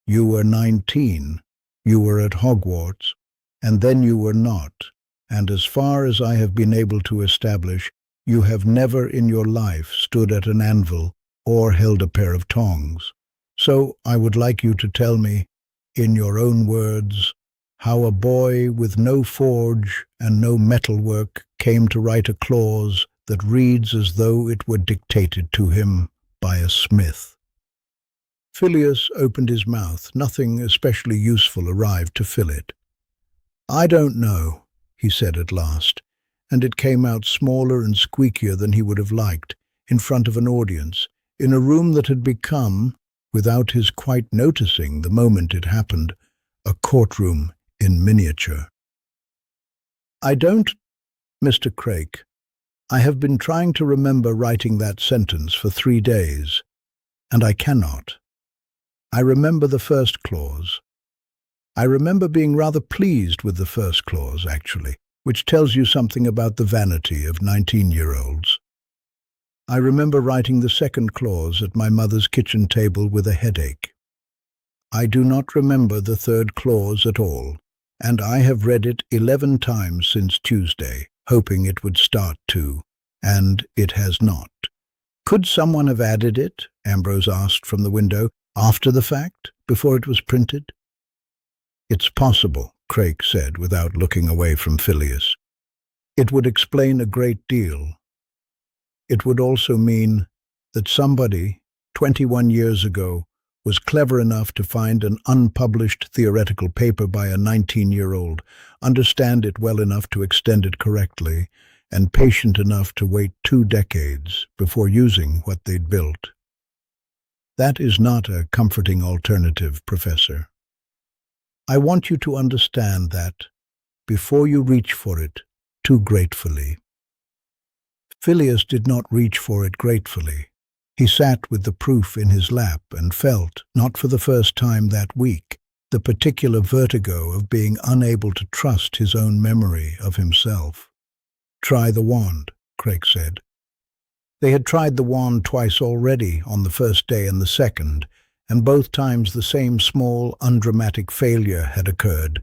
"You were 19, you were at Hogwarts, and then you were not, and as far as I have been able to establish, you have never in your life stood at an anvil or held a pair of tongs. So I would like you to tell me, in your own words, how a boy with no forge and no metalwork came to write a clause that reads as though it were dictated to him by a smith. Filius opened his mouth. Nothing especially useful arrived to fill it. "I don't know," he said at last, and it came out smaller and squeakier than he would have liked, in front of an audience, in a room that had become, without his quite noticing the moment it happened, a courtroom in miniature. "I don't, Mr. Craik. I have been trying to remember writing that sentence for 3 days, and I cannot. I remember the first clause. I remember being rather pleased with the first clause, actually, which tells you something about the vanity of 19-year-olds. I remember writing the second clause at my mother's kitchen table with a headache. I do not remember the third clause at all, and I have read it 11 times since Tuesday, hoping it would start to, and it has not." "Could someone have added it?" Ambrose asked from the window, "after the fact, before it was printed?" "It's possible," Craik said, without looking away from Filius. "It would explain a great deal. It would also mean that somebody, 21 years ago, was clever enough to find an unpublished theoretical paper by a 19-year-old, understand it well enough to extend it correctly, and patient enough to wait 2 decades before using what they'd built. That is not a comforting alternative, Professor. I want you to understand that, before you reach for it too gratefully." Filius did not reach for it gratefully. He sat with the proof in his lap and felt, not for the first time that week, the particular vertigo of being unable to trust his own memory of himself. "Try the wand," Craik said. They had tried the wand twice already, on the first day and the second, and both times the same small, undramatic failure had occurred.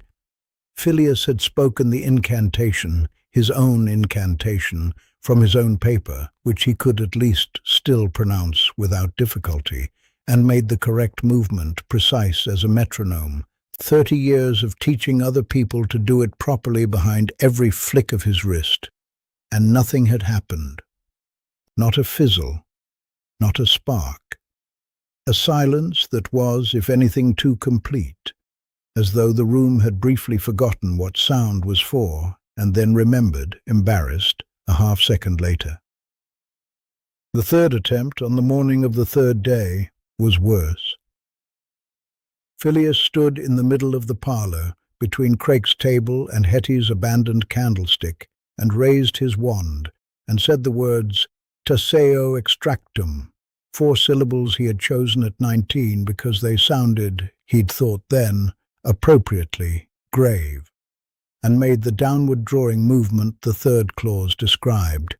Filius had spoken the incantation, his own incantation, from his own paper, which he could at least still pronounce without difficulty, and made the correct movement precise as a metronome. 30 years of teaching other people to do it properly behind every flick of his wrist. And nothing had happened. Not a fizzle, not a spark. A silence that was, if anything, too complete, as though the room had briefly forgotten what sound was for, and then remembered, embarrassed, a half-second later. The third attempt, on the morning of the third day, was worse. Filius stood in the middle of the parlour, between Craik's table and Hetty's abandoned candlestick, and raised his wand, and said the words, "Taseo extractum," 4 syllables he had chosen at 19 because they sounded, he'd thought then, appropriately grave, and made the downward drawing movement the third clause described,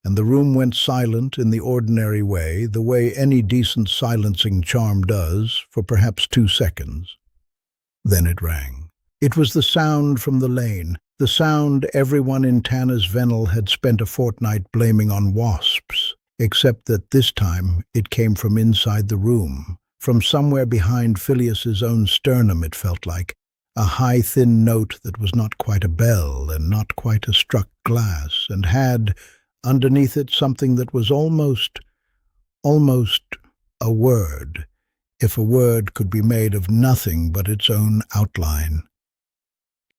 and the room went silent in the ordinary way, the way any decent silencing charm does, for perhaps 2 seconds. Then it rang. It was the sound from the lane, the sound everyone in Tanner's Vennel had spent a fortnight blaming on wasps, except that this time it came from inside the room, from somewhere behind Filius's own sternum, it felt like, a high, thin note that was not quite a bell and not quite a struck glass, and had, underneath it, something that was almost a word, if a word could be made of nothing but its own outline.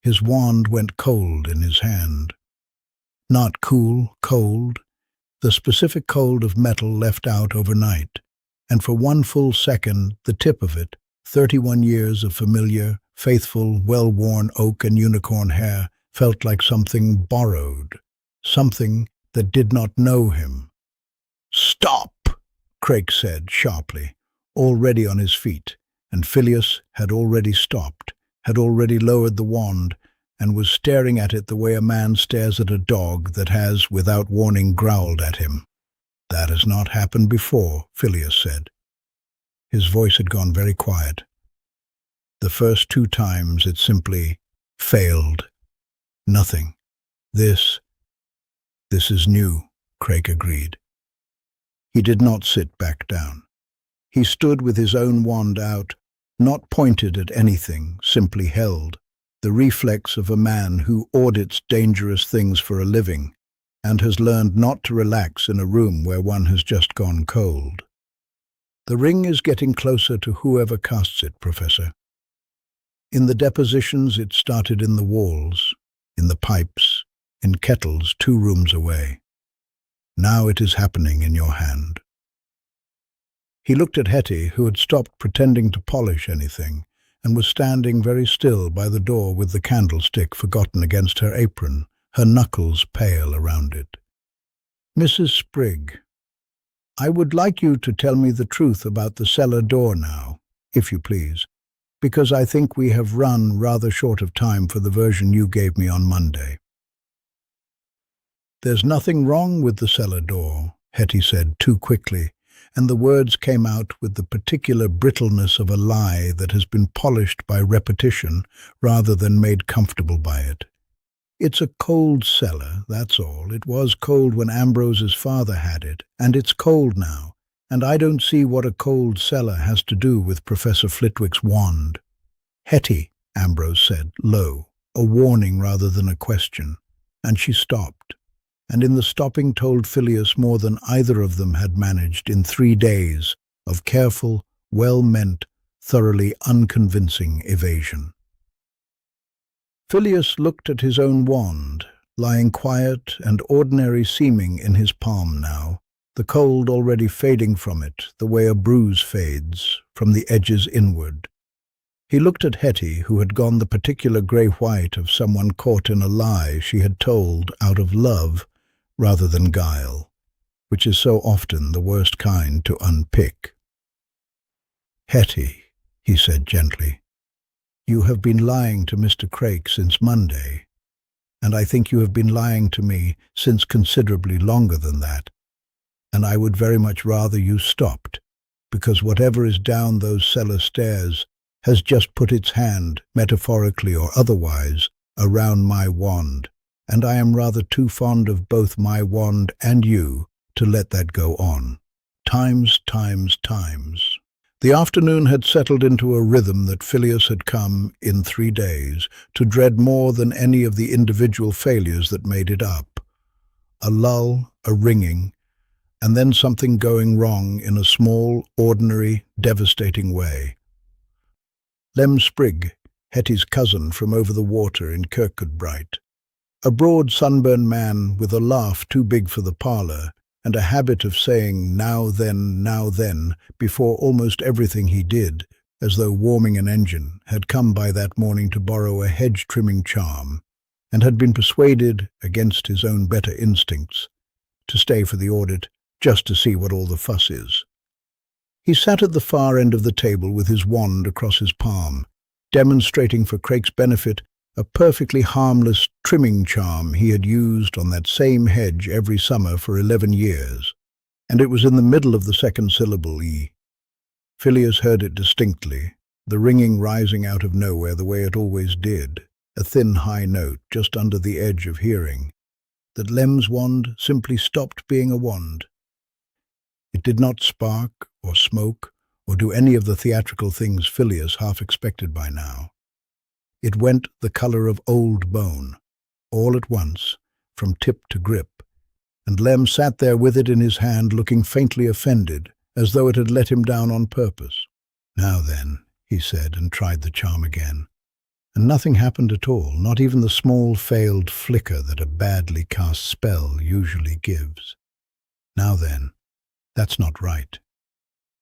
His wand went cold in his hand. Not cool, cold, the specific cold of metal left out overnight, and for 1 full second the tip of it, 31 years of familiar, faithful, well-worn oak and unicorn hair, felt like something borrowed, something that did not know him. "Stop!" Craik said sharply, already on his feet, and Filius had already stopped, had already lowered the wand, and was staring at it the way a man stares at a dog that has, without warning, growled at him. "That has not happened before," Filius said. His voice had gone very quiet. "The first 2 times it simply failed. Nothing. This is new," Craik agreed. He did not sit back down. He stood with his own wand out, not pointed at anything, simply held, the reflex of a man who audits dangerous things for a living and has learned not to relax in a room where one has just gone cold. The ring is getting closer to whoever casts it, Professor. In the depositions, it started in the walls, in the pipes, in kettles 2 rooms away. Now it is happening in your hand. He looked at Hetty, who had stopped pretending to polish anything, and was standing very still by the door with the candlestick forgotten against her apron, her knuckles pale around it. Mrs. Sprigg, I would like you to tell me the truth about the cellar door now, if you please, because I think we have run rather short of time for the version you gave me on Monday. There's nothing wrong with the cellar door, Hetty said too quickly, and the words came out with the particular brittleness of a lie that has been polished by repetition rather than made comfortable by it. It's a cold cellar, that's all. It was cold when Ambrose's father had it, and it's cold now, and I don't see what a cold cellar has to do with Professor Flitwick's wand. Hetty, Ambrose said, low, a warning rather than a question, and she stopped. And in the stopping told Filius more than either of them had managed in 3 days of careful, well-meant, thoroughly unconvincing evasion. Filius looked at his own wand, lying quiet and ordinary seeming in his palm now, the cold already fading from it, the way a bruise fades, from the edges inward. He looked at Hetty, who had gone the particular grey-white of someone caught in a lie she had told out of love rather than guile, which is so often the worst kind to unpick. Hetty, he said gently, you have been lying to Mr. Craik since Monday, and I think you have been lying to me since considerably longer than that, and I would very much rather you stopped, because whatever is down those cellar stairs has just put its hand, metaphorically or otherwise, around my wand, and I am rather too fond of both my wand and you to let that go on. Times. The afternoon had settled into a rhythm that Filius had come, in 3 days, to dread more than any of the individual failures that made it up. A lull, a ringing, and then something going wrong in a small, ordinary, devastating way. Lem Sprigg, Hetty's cousin from over the water in Kirkcudbright, a broad sunburned man with a laugh too big for the parlour, and a habit of saying now then, before almost everything he did, as though warming an engine, had come by that morning to borrow a hedge-trimming charm, and had been persuaded, against his own better instincts, to stay for the audit, just to see what all the fuss is. He sat at the far end of the table with his wand across his palm, demonstrating for Craik's benefit a perfectly harmless trimming charm he had used on that same hedge every summer for 11 years, and it was in the middle of the second syllable E. Filius heard it distinctly, the ringing rising out of nowhere the way it always did, a thin high note just under the edge of hearing, that Lem's wand simply stopped being a wand. It did not spark or smoke or do any of the theatrical things Filius half expected by now. It went the colour of old bone, all at once, from tip to grip, and Lem sat there with it in his hand looking faintly offended, as though it had let him down on purpose. Now then, he said, and tried the charm again. And nothing happened at all, not even the small failed flicker that a badly cast spell usually gives. Now then, that's not right.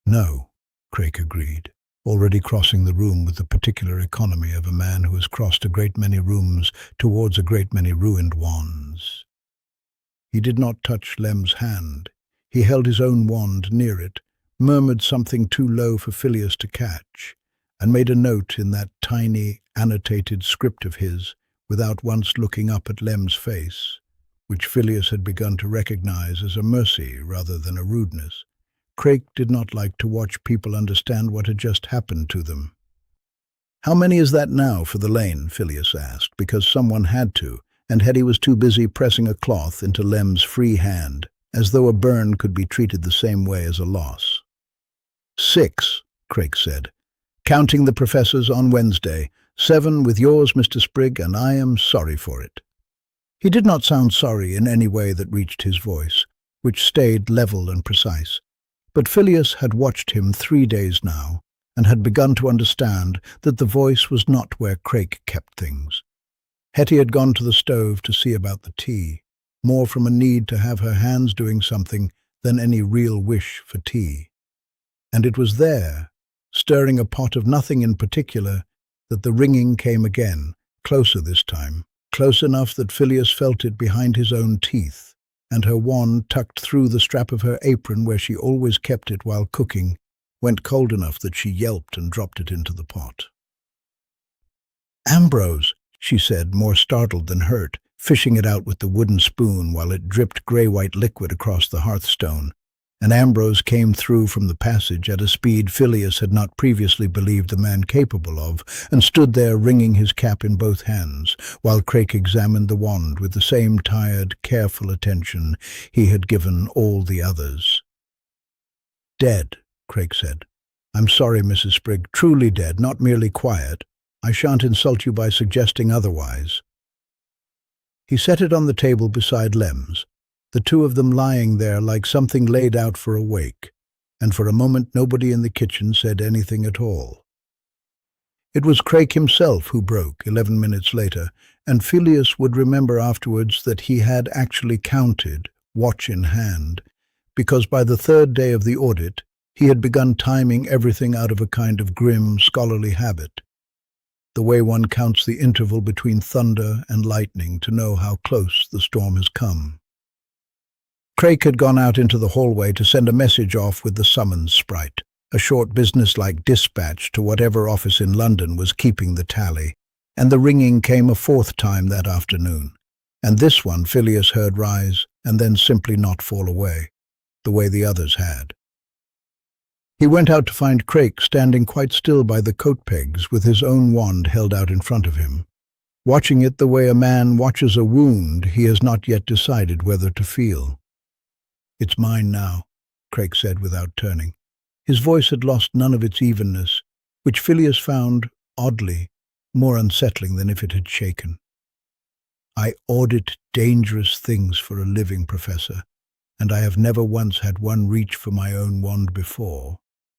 No, Craik agreed, already crossing the room with the particular economy of a man who has crossed a great many rooms towards a great many ruined wands. He did not touch Lem's hand. He held his own wand near it, murmured something too low for Filius to catch, and made a note in that tiny, annotated script of his, without once looking up at Lem's face, which Filius had begun to recognize as a mercy rather than a rudeness. Craik did not like to watch people understand what had just happened to them. "How many is that now for the lane?" Filius asked, because someone had to, and Hetty was too busy pressing a cloth into Lem's free hand, as though a burn could be treated the same way as a loss. 6, Craik said, "counting the professors on Wednesday. 7 with yours, Mr. Sprigg, and I am sorry for it." He did not sound sorry in any way that reached his voice, which stayed level and precise. But Filius had watched him 3 days now, and had begun to understand that the voice was not where Craik kept things. Hetty had gone to the stove to see about the tea, more from a need to have her hands doing something than any real wish for tea. And it was there, stirring a pot of nothing in particular, that the ringing came again, closer this time, close enough that Filius felt it behind his own teeth, and her wand, tucked through the strap of her apron where she always kept it while cooking, went cold enough that she yelped and dropped it into the pot. "Ambrose," she said, more startled than hurt, fishing it out with the wooden spoon while it dripped grey-white liquid across the hearthstone, and Ambrose came through from the passage at a speed Filius had not previously believed the man capable of, and stood there wringing his cap in both hands, while Craik examined the wand with the same tired, careful attention he had given all the others. "Dead," Craik said. "I'm sorry, Mrs. Sprigg, truly dead, not merely quiet. I shan't insult you by suggesting otherwise." He set it on the table beside Lem's, the two of them lying there like something laid out for a wake, and for a moment nobody in the kitchen said anything at all. It was Craik himself who broke 11 minutes later, and Filius would remember afterwards that he had actually counted, watch in hand, because by the 3rd day of the audit he had begun timing everything out of a kind of grim, scholarly habit, the way one counts the interval between thunder and lightning to know how close the storm has come. Craik had gone out into the hallway to send a message off with the summons sprite, a short business-like dispatch to whatever office in London was keeping the tally, and the ringing came a 4th time that afternoon, and this one Filius heard rise and then simply not fall away, the way the others had. He went out to find Craik standing quite still by the coat pegs with his own wand held out in front of him, watching it the way a man watches a wound he has not yet decided whether to feel. "It's mine now," Craik said without turning. His voice had lost none of its evenness, which Filius found, oddly, more unsettling than if it had shaken. "I audit dangerous things for a living, Professor, and I have never once had one reach for my own wand before.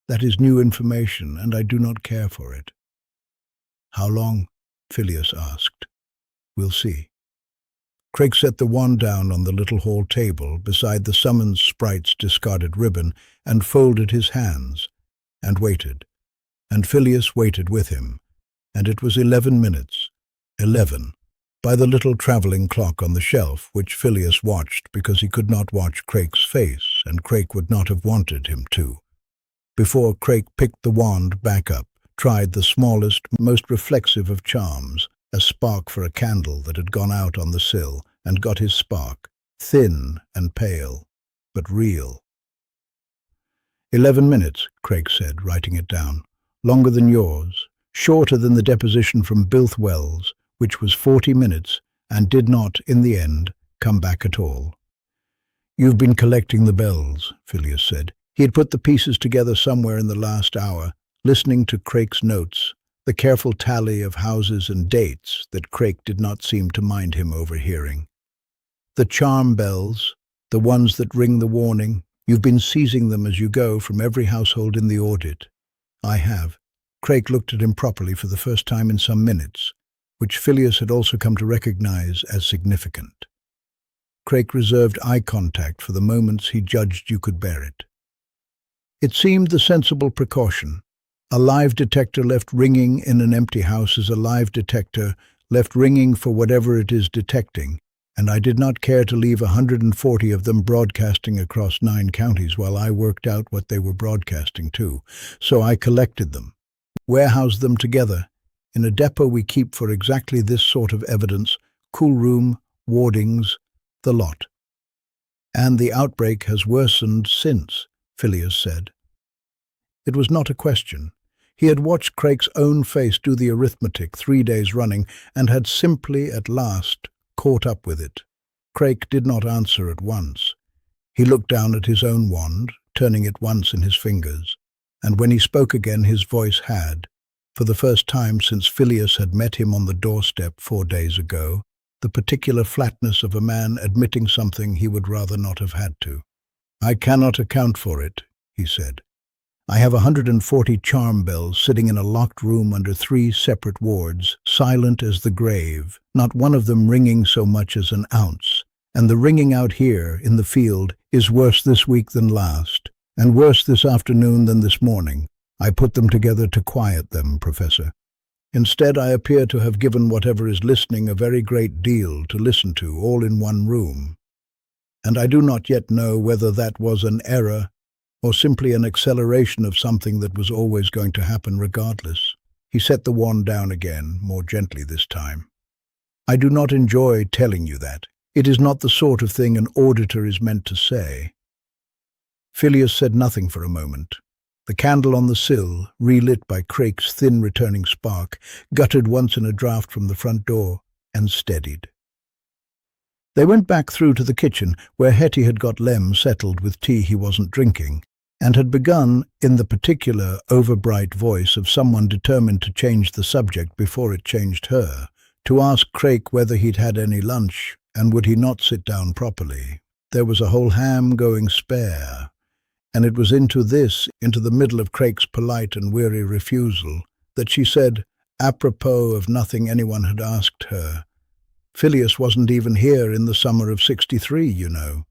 That is new information, and I do not care for it." "How long?" Filius asked. "We'll see." Craik set the wand down on the little hall table beside the summons sprite's discarded ribbon and folded his hands, and waited. And Filius waited with him, and it was 11 minutes, 11, by the little travelling clock on the shelf, which Filius watched because he could not watch Craik's face, and Craik would not have wanted him to, before Craik picked the wand back up, tried the smallest, most reflexive of charms, a spark for a candle that had gone out on the sill, and got his spark, thin and pale, but real. 11 minutes, Craik said, writing it down. Longer than yours, shorter than the deposition from Bilth-Wells, which was 40 minutes, and did not, in the end, come back at all. "You've been collecting the bells," Filius said. He had put the pieces together somewhere in the last hour, listening to Craik's notes, the careful tally of houses and dates that Craik did not seem to mind him overhearing. "The charm bells, the ones that ring the warning, you've been seizing them as you go from every household in the audit." "I have." Craik looked at him properly for the first time in some minutes, which Filius had also come to recognize as significant. Craik reserved eye contact for the moments he judged you could bear it. It seemed the sensible precaution. A live detector left ringing in an empty house is a live detector left ringing for whatever it is detecting, and I did not care to leave 140 of them broadcasting across 9 counties while I worked out what they were broadcasting to. So I collected them, warehoused them together, in a depot we keep for exactly this sort of evidence, cool room, wardings, the lot. "And the outbreak has worsened since," Filius said. It was not a question. He had watched Craik's own face do the arithmetic 3 days running, and had simply, at last, caught up with it. Craik did not answer at once. He looked down at his own wand, turning it once in his fingers, and when he spoke again his voice had, For the first time since Filius had met him on the doorstep 4 days ago, the particular flatness of a man admitting something he would rather not have had to. "I cannot account for it," he said. "I have 140 charm bells sitting in a locked room under 3 separate wards, silent as the grave, not one of them ringing so much as an ounce. And the ringing out here, in the field, is worse this week than last, and worse this afternoon than this morning. I put them together to quiet them, Professor. Instead, I appear to have given whatever is listening a very great deal to listen to, all in one room. And I do not yet know whether that was an error or simply an acceleration of something that was always going to happen regardless." He set the wand down again, more gently this time. "I do not enjoy telling you that. It is not the sort of thing an auditor is meant to say." Filius said nothing for a moment. The candle on the sill, relit by Crake's thin returning spark, guttered once in a draught from the front door, and steadied. They went back through to the kitchen, where Hetty had got Lem settled with tea he wasn't drinking, and had begun, in the particular overbright voice of someone determined to change the subject before it changed her, to ask Crake whether he'd had any lunch, and would he not sit down properly. There was a whole ham going spare, and it was into the middle of Crake's polite and weary refusal, that she said, apropos of nothing anyone had asked her, "Filius wasn't even here in the summer of '63, you know.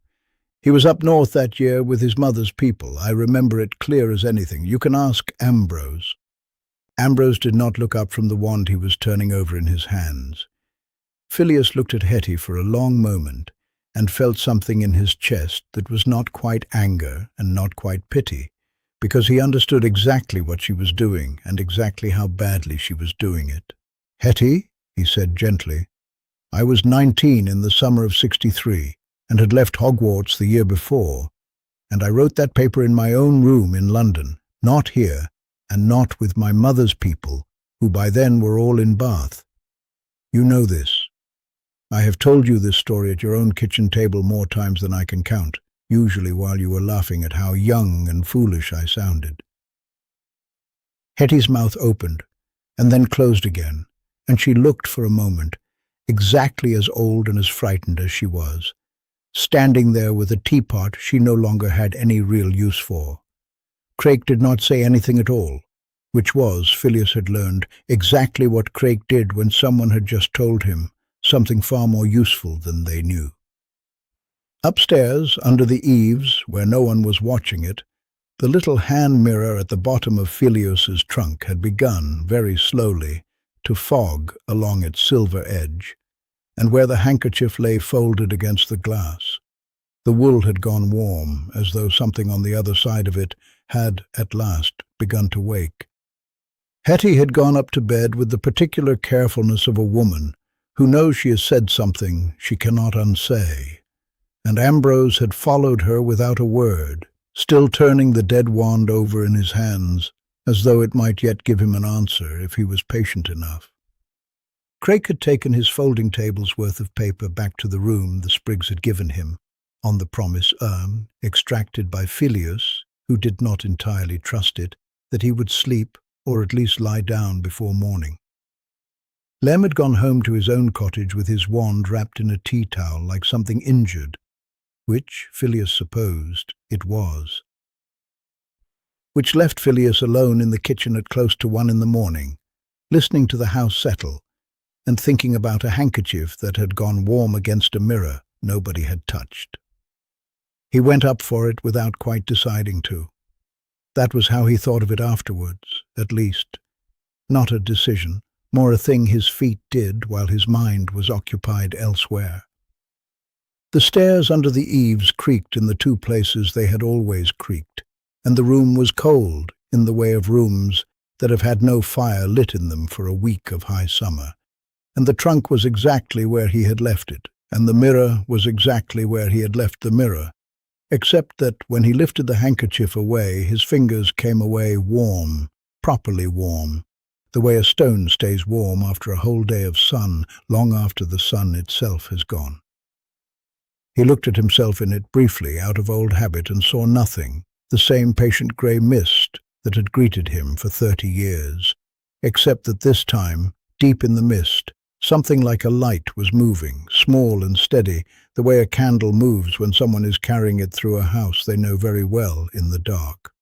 He was up north that year with his mother's people. I remember it clear as anything. You can ask Ambrose." Ambrose did not look up from the wand he was turning over in his hands. Filius looked at Hetty for a long moment, and felt something in his chest that was not quite anger and not quite pity, because he understood exactly what she was doing and exactly how badly she was doing it. "Hetty," he said gently, "I was 19 in the summer of '63 and had left Hogwarts the year before, and I wrote that paper in my own room in London, not here, and not with my mother's people, who by then were all in Bath. You know this. I have told you this story at your own kitchen table more times than I can count, usually while you were laughing at how young and foolish I sounded." Hetty's mouth opened, and then closed again, and she looked for a moment, exactly as old and as frightened as she was, standing there with a teapot she no longer had any real use for. Crake did not say anything at all, which was, Filius had learned, exactly what Crake did when someone had just told him something far more useful than they knew. Upstairs, under the eaves, where no one was watching it, the little hand mirror at the bottom of Filius's trunk had begun, very slowly, to fog along its silver edge, and where the handkerchief lay folded against the glass, the wool had gone warm, as though something on the other side of it had, at last, begun to wake. Hetty had gone up to bed with the particular carefulness of a woman who knows she has said something she cannot unsay, and Ambrose had followed her without a word, still turning the dead wand over in his hands, as though it might yet give him an answer if he was patient enough. Crake had taken his folding table's worth of paper back to the room the Spriggs had given him, on the promise, extracted by Filius, who did not entirely trust it, that he would sleep, or at least lie down before morning. Lem had gone home to his own cottage with his wand wrapped in a tea towel like something injured, which, Filius supposed, it was. Which left Filius alone in the kitchen at close to 1 in the morning, listening to the house settle, and thinking about a handkerchief that had gone warm against a mirror nobody had touched. He went up for it without quite deciding to. That was how he thought of it afterwards, at least. Not a decision, more a thing his feet did while his mind was occupied elsewhere. The stairs under the eaves creaked in the 2 places they had always creaked, and the room was cold in the way of rooms that have had no fire lit in them for a week of high summer, and the trunk was exactly where he had left it, and the mirror was exactly where he had left the mirror, except that when he lifted the handkerchief away, his fingers came away warm, properly warm, the way a stone stays warm after a whole day of sun, long after the sun itself has gone. He looked at himself in it briefly, out of old habit, and saw nothing, the same patient grey mist that had greeted him for 30 years, except that this time, deep in the mist, something like a light was moving, small and steady, the way a candle moves when someone is carrying it through a house they know very well in the dark.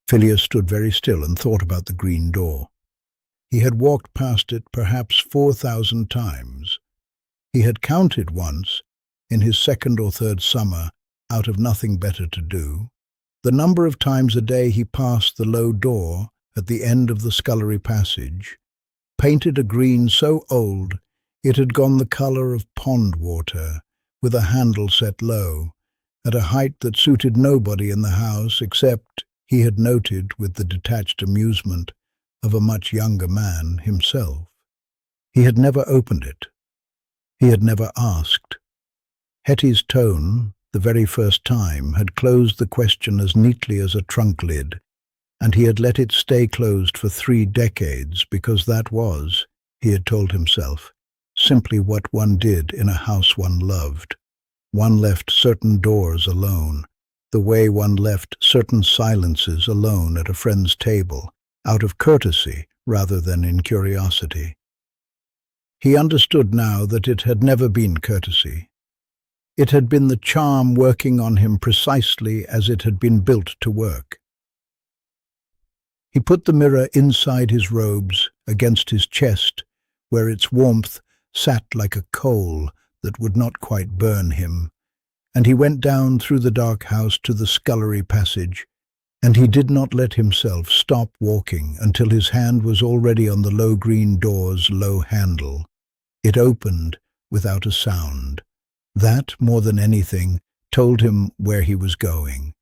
Filius stood very still and thought about the green door. He had walked past it perhaps 4,000 times. He had counted once, in his second or third summer, out of nothing better to do, the number of times a day he passed the low door at the end of the scullery passage, painted a green so old it had gone the colour of pond water, with a handle set low, at a height that suited nobody in the house except, he had noted with the detached amusement of a much younger man himself. He had never opened it. He had never asked. Hetty's tone, the very first time, had closed the question as neatly as a trunk lid, and he had let it stay closed for 3 decades because that was, he had told himself, simply what one did in a house one loved. One left certain doors alone, the way one left certain silences alone at a friend's table, out of courtesy rather than in curiosity. He understood now that it had never been courtesy. It had been the charm working on him precisely as it had been built to work. He put the mirror inside his robes, against his chest, where its warmth sat like a coal that would not quite burn him, and he went down through the dark house to the scullery passage, and he did not let himself stop walking until his hand was already on the low green door's low handle. It opened without a sound. That, more than anything, told him where he was going.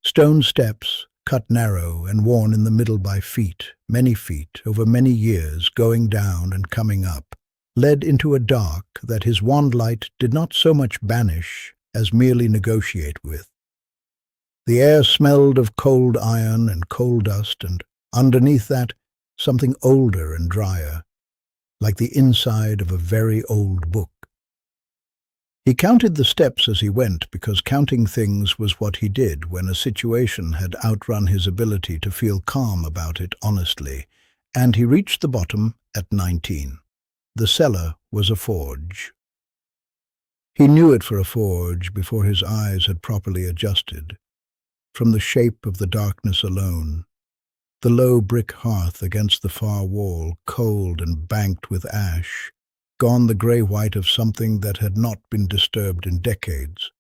Stone steps, cut narrow and worn in the middle by feet, many feet, over many years, going down and coming up, led into a dark that his wand light did not so much banish as merely negotiate with. The air smelled of cold iron and coal dust, and underneath that, something older and drier, like the inside of a very old book. He counted the steps as he went because counting things was what he did when a situation had outrun his ability to feel calm about it honestly, and he reached the bottom at 19. The cellar was a forge. He knew it for a forge before his eyes had properly adjusted. From the shape of the darkness alone, the low brick hearth against the far wall, cold and banked with ash, gone the grey-white of something that had not been disturbed in decades.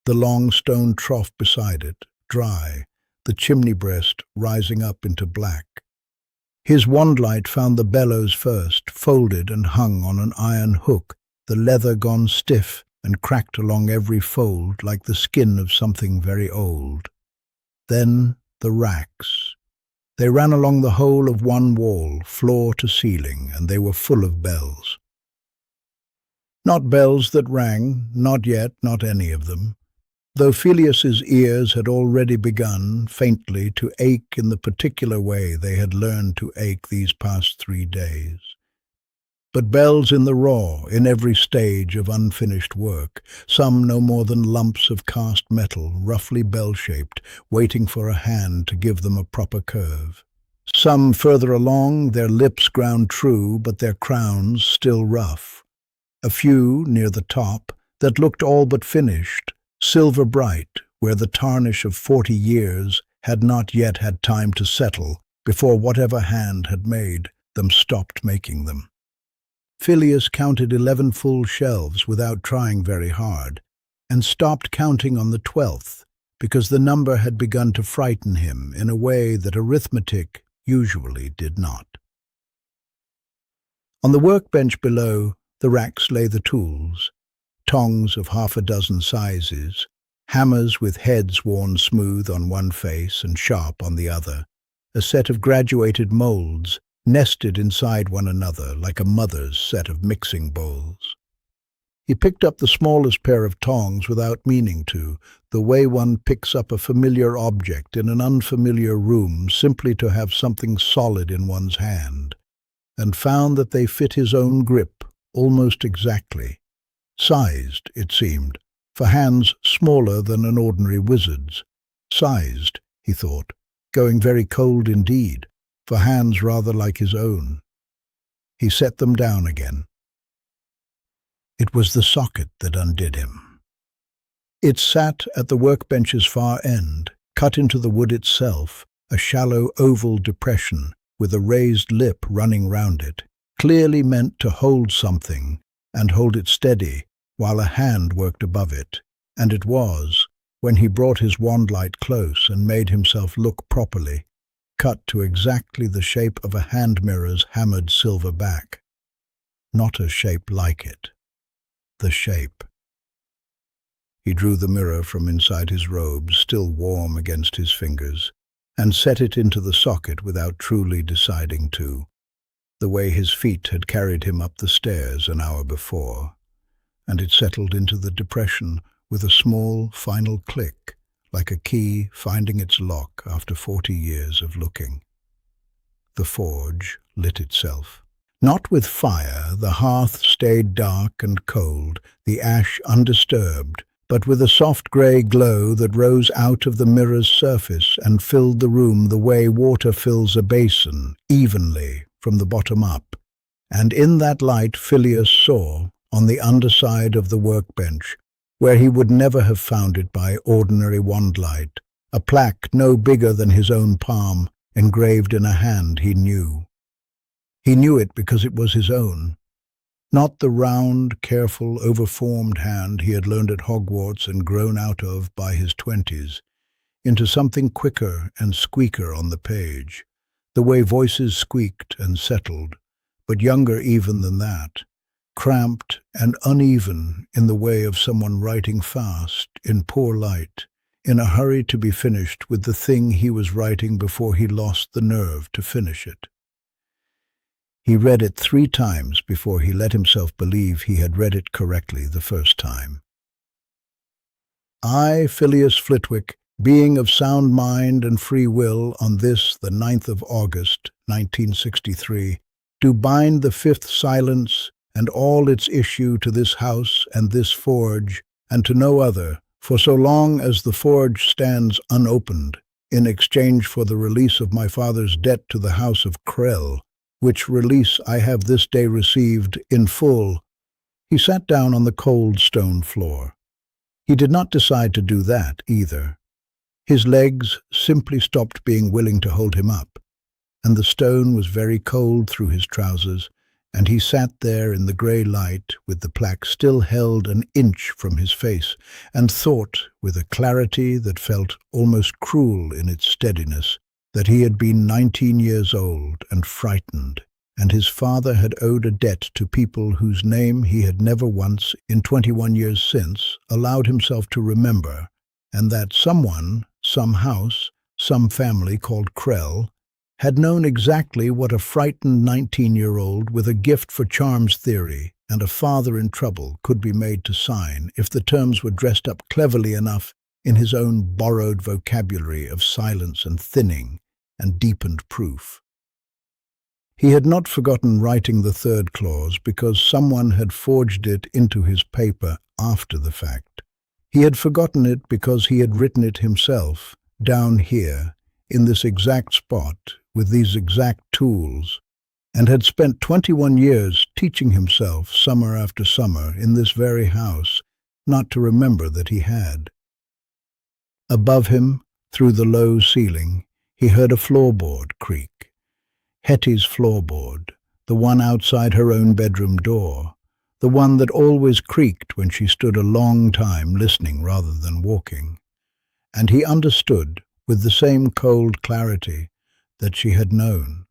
The long stone trough beside it, dry, the chimney breast rising up into black. His wand-light found the bellows first, folded and hung on an iron hook, the leather gone stiff and cracked along every fold like the skin of something very old. Then the racks. They ran along the whole of one wall, floor to ceiling, and they were full of bells. Not bells that rang, not yet, not any of them, though Filius's ears had already begun, faintly, to ache in the particular way they had learned to ache these past 3 days. But bells in the raw, in every stage of unfinished work, some no more than lumps of cast metal, roughly bell-shaped, waiting for a hand to give them a proper curve. Some further along, their lips ground true, but their crowns still rough. A few, near the top, that looked all but finished, silver bright, where the tarnish of 40 years had not yet had time to settle before whatever hand had made them stopped making them. Filius counted 11 full shelves without trying very hard, and stopped counting on the 12th, because the number had begun to frighten him in a way that arithmetic usually did not. On the workbench below, the racks lay the tools, tongs of 6 sizes, hammers with heads worn smooth on one face and sharp on the other, a set of graduated moulds, nested inside one another like a mother's set of mixing bowls. He picked up the smallest pair of tongs without meaning to, the way one picks up a familiar object in an unfamiliar room simply to have something solid in one's hand, and found that they fit his own grip almost exactly, sized, it seemed, for hands smaller than an ordinary wizard's. Sized, he thought, going very cold indeed, for hands rather like his own. He set them down again. It was the socket that undid him. It sat at the workbench's far end, cut into the wood itself, a shallow oval depression with a raised lip running round it, clearly meant to hold something and hold it steady while a hand worked above it. And it was, when he brought his wand light close and made himself look properly, cut to exactly the shape of a hand mirror's hammered silver back. Not a shape like it. The shape. He drew the mirror from inside his robe, still warm against his fingers, and set it into the socket without truly deciding to, the way his feet had carried him up the stairs an hour before, and it settled into the depression with a small, final click, like a key finding its lock after 40 years of looking. The forge lit itself. Not with fire, the hearth stayed dark and cold, the ash undisturbed, but with a soft grey glow that rose out of the mirror's surface and filled the room the way water fills a basin, evenly, from the bottom up. And in that light Filius saw, on the underside of the workbench, where he would never have found it by ordinary wand light, a plaque no bigger than his own palm, engraved in a hand he knew. He knew it because it was his own. Not the round, careful, overformed hand he had learned at Hogwarts and grown out of by his 20s, into something quicker and squeaker on the page, the way voices squeaked and settled, but younger even than that, cramped and uneven in the way of someone writing fast, in poor light, in a hurry to be finished with the thing he was writing before he lost the nerve to finish it. He read it 3 times before he let himself believe he had read it correctly the first time. I, Filius Flitwick, being of sound mind and free will, on this, the 9th of August, 1963, do bind the 5th silence and all its issue to this house and this forge, and to no other, for so long as the forge stands unopened, in exchange for the release of my father's debt to the house of Krell, which release I have this day received in full. He sat down on the cold stone floor. He did not decide to do that either. His legs simply stopped being willing to hold him up, and the stone was very cold through his trousers, and he sat there in the grey light with the plaque still held an inch from his face, and thought, with a clarity that felt almost cruel in its steadiness, that he had been 19 years old and frightened, and his father had owed a debt to people whose name he had never once, in 21 years since, allowed himself to remember, and that someone, some house, some family called Krell, had known exactly what a frightened 19-year-old with a gift for charms theory and a father in trouble could be made to sign if the terms were dressed up cleverly enough in his own borrowed vocabulary of silence and thinning and deepened proof. He had not forgotten writing the 3rd clause because someone had forged it into his paper after the fact. He had forgotten it because he had written it himself, down here, in this exact spot, with these exact tools, and had spent 21 years teaching himself, summer after summer, in this very house, not to remember that he had. Above him, through the low ceiling, he heard a floorboard creak. Hetty's floorboard, the one outside her own bedroom door, the one that always creaked when she stood a long time listening rather than walking. And he understood, with the same cold clarity, that she had known,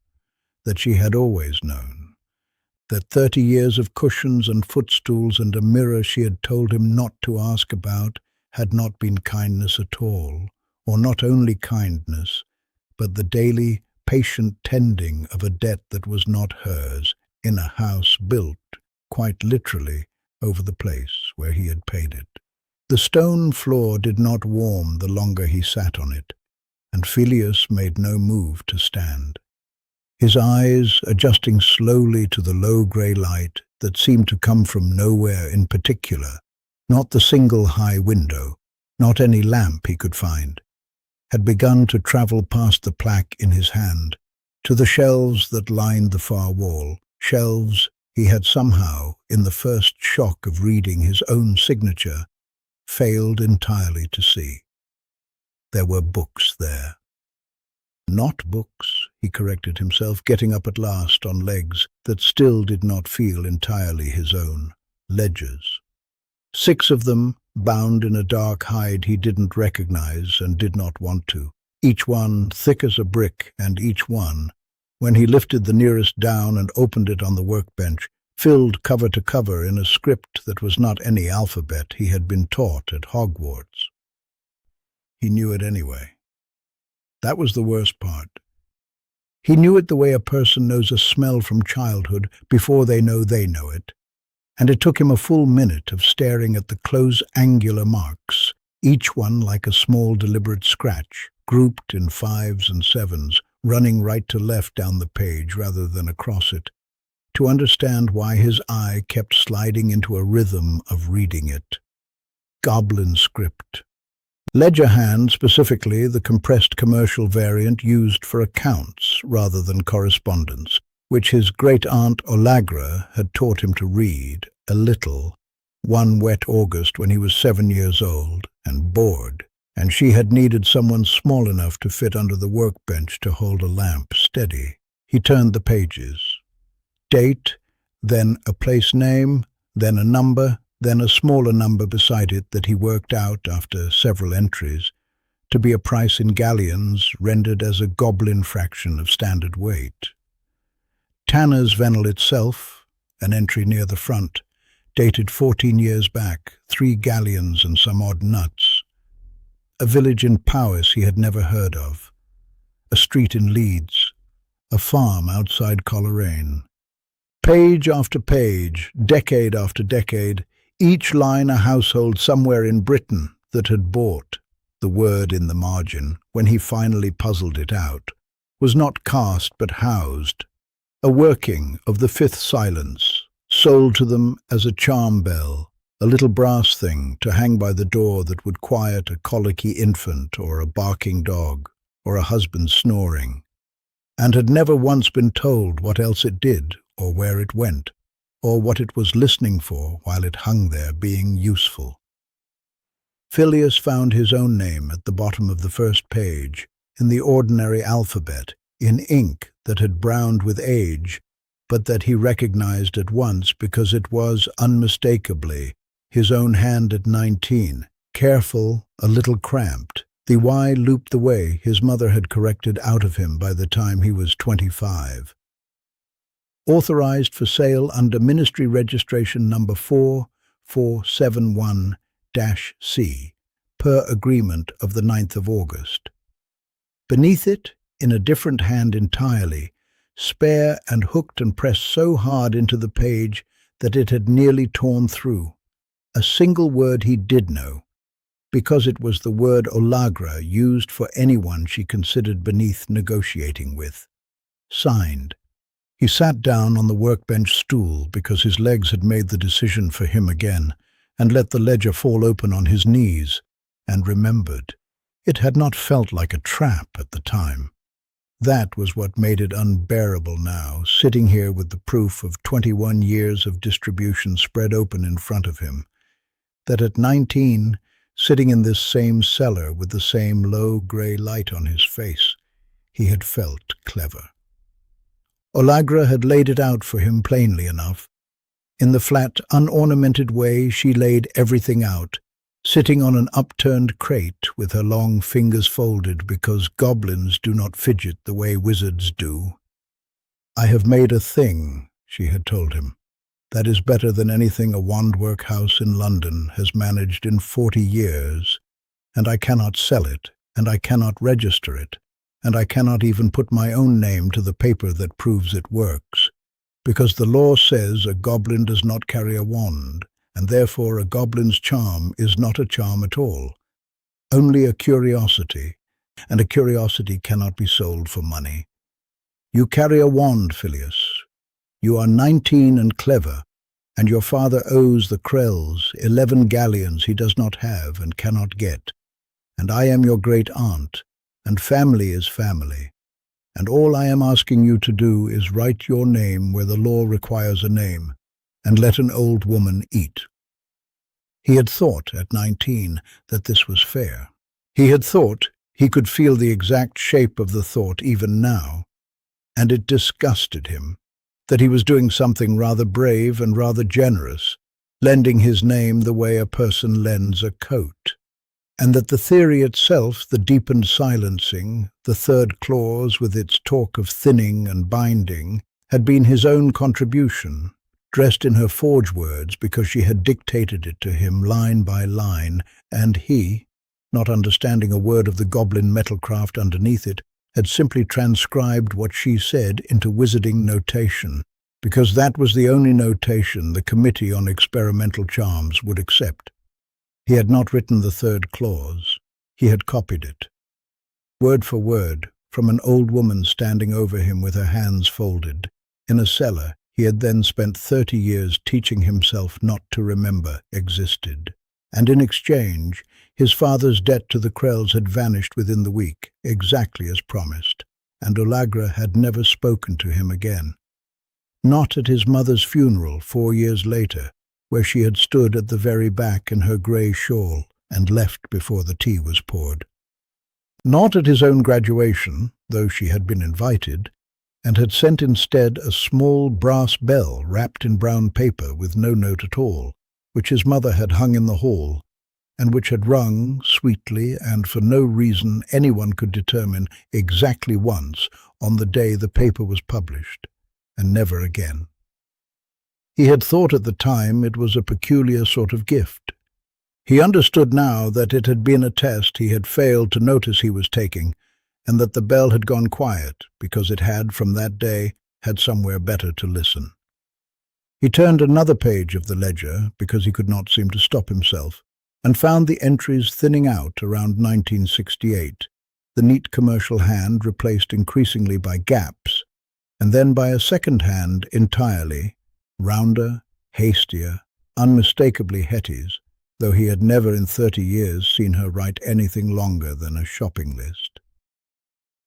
that she had always known, that 30 years of cushions and footstools and a mirror she had told him not to ask about had not been kindness at all, or not only kindness, but the daily, patient tending of a debt that was not hers, in a house built, quite literally, over the place where he had paid it. The stone floor did not warm the longer he sat on it, and Filius made no move to stand. His eyes, adjusting slowly to the low grey light that seemed to come from nowhere in particular, not the single high window, not any lamp he could find, had begun to travel past the plaque in his hand, to the shelves that lined the far wall, shelves he had somehow, in the first shock of reading his own signature, failed entirely to see. There were books there. Not books, he corrected himself, getting up at last on legs that still did not feel entirely his own. Ledgers. 6 of them, bound in a dark hide he didn't recognize and did not want to. Each one thick as a brick, and each one, when he lifted the nearest down and opened it on the workbench, filled cover to cover in a script that was not any alphabet he had been taught at Hogwarts. He knew it anyway. That was the worst part. He knew it the way a person knows a smell from childhood before they know it, and it took him a full minute of staring at the close angular marks, each one like a small deliberate scratch, grouped in 5s and 7s, running right to left down the page rather than across it, to understand why his eye kept sliding into a rhythm of reading it. Goblin script. Ledger hand, specifically the compressed commercial variant used for accounts rather than correspondence, which his great-aunt Olagra had taught him to read, a little, one wet August when he was 7 years old and bored, and she had needed someone small enough to fit under the workbench to hold a lamp steady. He turned the pages. Date, then a place name, then a number, then a smaller number beside it that he worked out, after several entries, to be a price in galleons rendered as a goblin fraction of standard weight. Tanner's Venel itself, an entry near the front, dated 14 years back, 3 galleons and some odd nuts. A village in Powys he had never heard of. A street in Leeds. A farm outside Coleraine. Page after page, decade after decade, each line a household somewhere in Britain that had bought. The word in the margin, when he finally puzzled it out, was not cast but housed. A working of the 5th silence, sold to them as a charm bell, a little brass thing to hang by the door that would quiet a colicky infant or a barking dog or a husband snoring, and had never once been told what else it did or where it went, or what it was listening for while it hung there being useful. Filius found his own name at the bottom of the first page, in the ordinary alphabet, in ink that had browned with age, but that he recognized at once because it was, unmistakably, his own hand at 19, careful, a little cramped, the Y looped the way his mother had corrected out of him by the time he was 25. Authorized for sale under Ministry Registration Number 4471-C, per agreement of the 9th of August. Beneath it, in a different hand entirely, spare and hooked and pressed so hard into the page that it had nearly torn through, a single word he did know, because it was the word Olagra used for anyone she considered beneath negotiating with. Signed. He sat down on the workbench stool because his legs had made the decision for him again, and let the ledger fall open on his knees, and remembered. It had not felt like a trap at the time. That was what made it unbearable now, sitting here with the proof of 21 years of distribution spread open in front of him, that at 19, sitting in this same cellar with the same low grey light on his face, he had felt clever. Olagra had laid it out for him plainly enough. In the flat, unornamented way she laid everything out, sitting on an upturned crate with her long fingers folded because goblins do not fidget the way wizards do. "I have made a thing," she had told him, "that is better than anything a wandwork house in London has managed in 40 years, and I cannot sell it, and I cannot register it, and I cannot even put my own name to the paper that proves it works, because the law says a goblin does not carry a wand, and therefore a goblin's charm is not a charm at all, only a curiosity, and a curiosity cannot be sold for money. You carry a wand, Filius. You are 19 and clever, and your father owes the Krells 11 galleons he does not have and cannot get, and I am your great-aunt, and family is family, and all I am asking you to do is write your name where the law requires a name, and let an old woman eat." He had thought at 19 that this was fair. He had thought he could feel the exact shape of the thought even now, and it disgusted him that he was doing something rather brave and rather generous, lending his name the way a person lends a coat, and that the theory itself, the deepened silencing, the third clause with its talk of thinning and binding, had been his own contribution, dressed in her forge words because she had dictated it to him line by line, and he, not understanding a word of the goblin metalcraft underneath it, had simply transcribed what she said into wizarding notation, because that was the only notation the Committee on Experimental Charms would accept. He had not written the third clause. He had copied it, word for word, from an old woman standing over him with her hands folded, in a cellar he had then spent 30 years teaching himself not to remember existed. And in exchange, his father's debt to the Krells had vanished within the week, exactly as promised, and Olagra had never spoken to him again. Not at his mother's funeral 4 years later, where she had stood at the very back in her grey shawl and left before the tea was poured. Not at his own graduation, though she had been invited, and had sent instead a small brass bell wrapped in brown paper with no note at all, which his mother had hung in the hall, and which had rung sweetly and for no reason anyone could determine exactly once on the day the paper was published, and never again. He had thought at the time it was a peculiar sort of gift. He understood now that it had been a test he had failed to notice he was taking, and that the bell had gone quiet because it had, from that day, had somewhere better to listen. He turned another page of the ledger, because he could not seem to stop himself, and found the entries thinning out around 1968, the neat commercial hand replaced increasingly by gaps, and then by a second hand entirely, rounder, hastier, unmistakably Hetty's, though he had never in 30 years seen her write anything longer than a shopping list.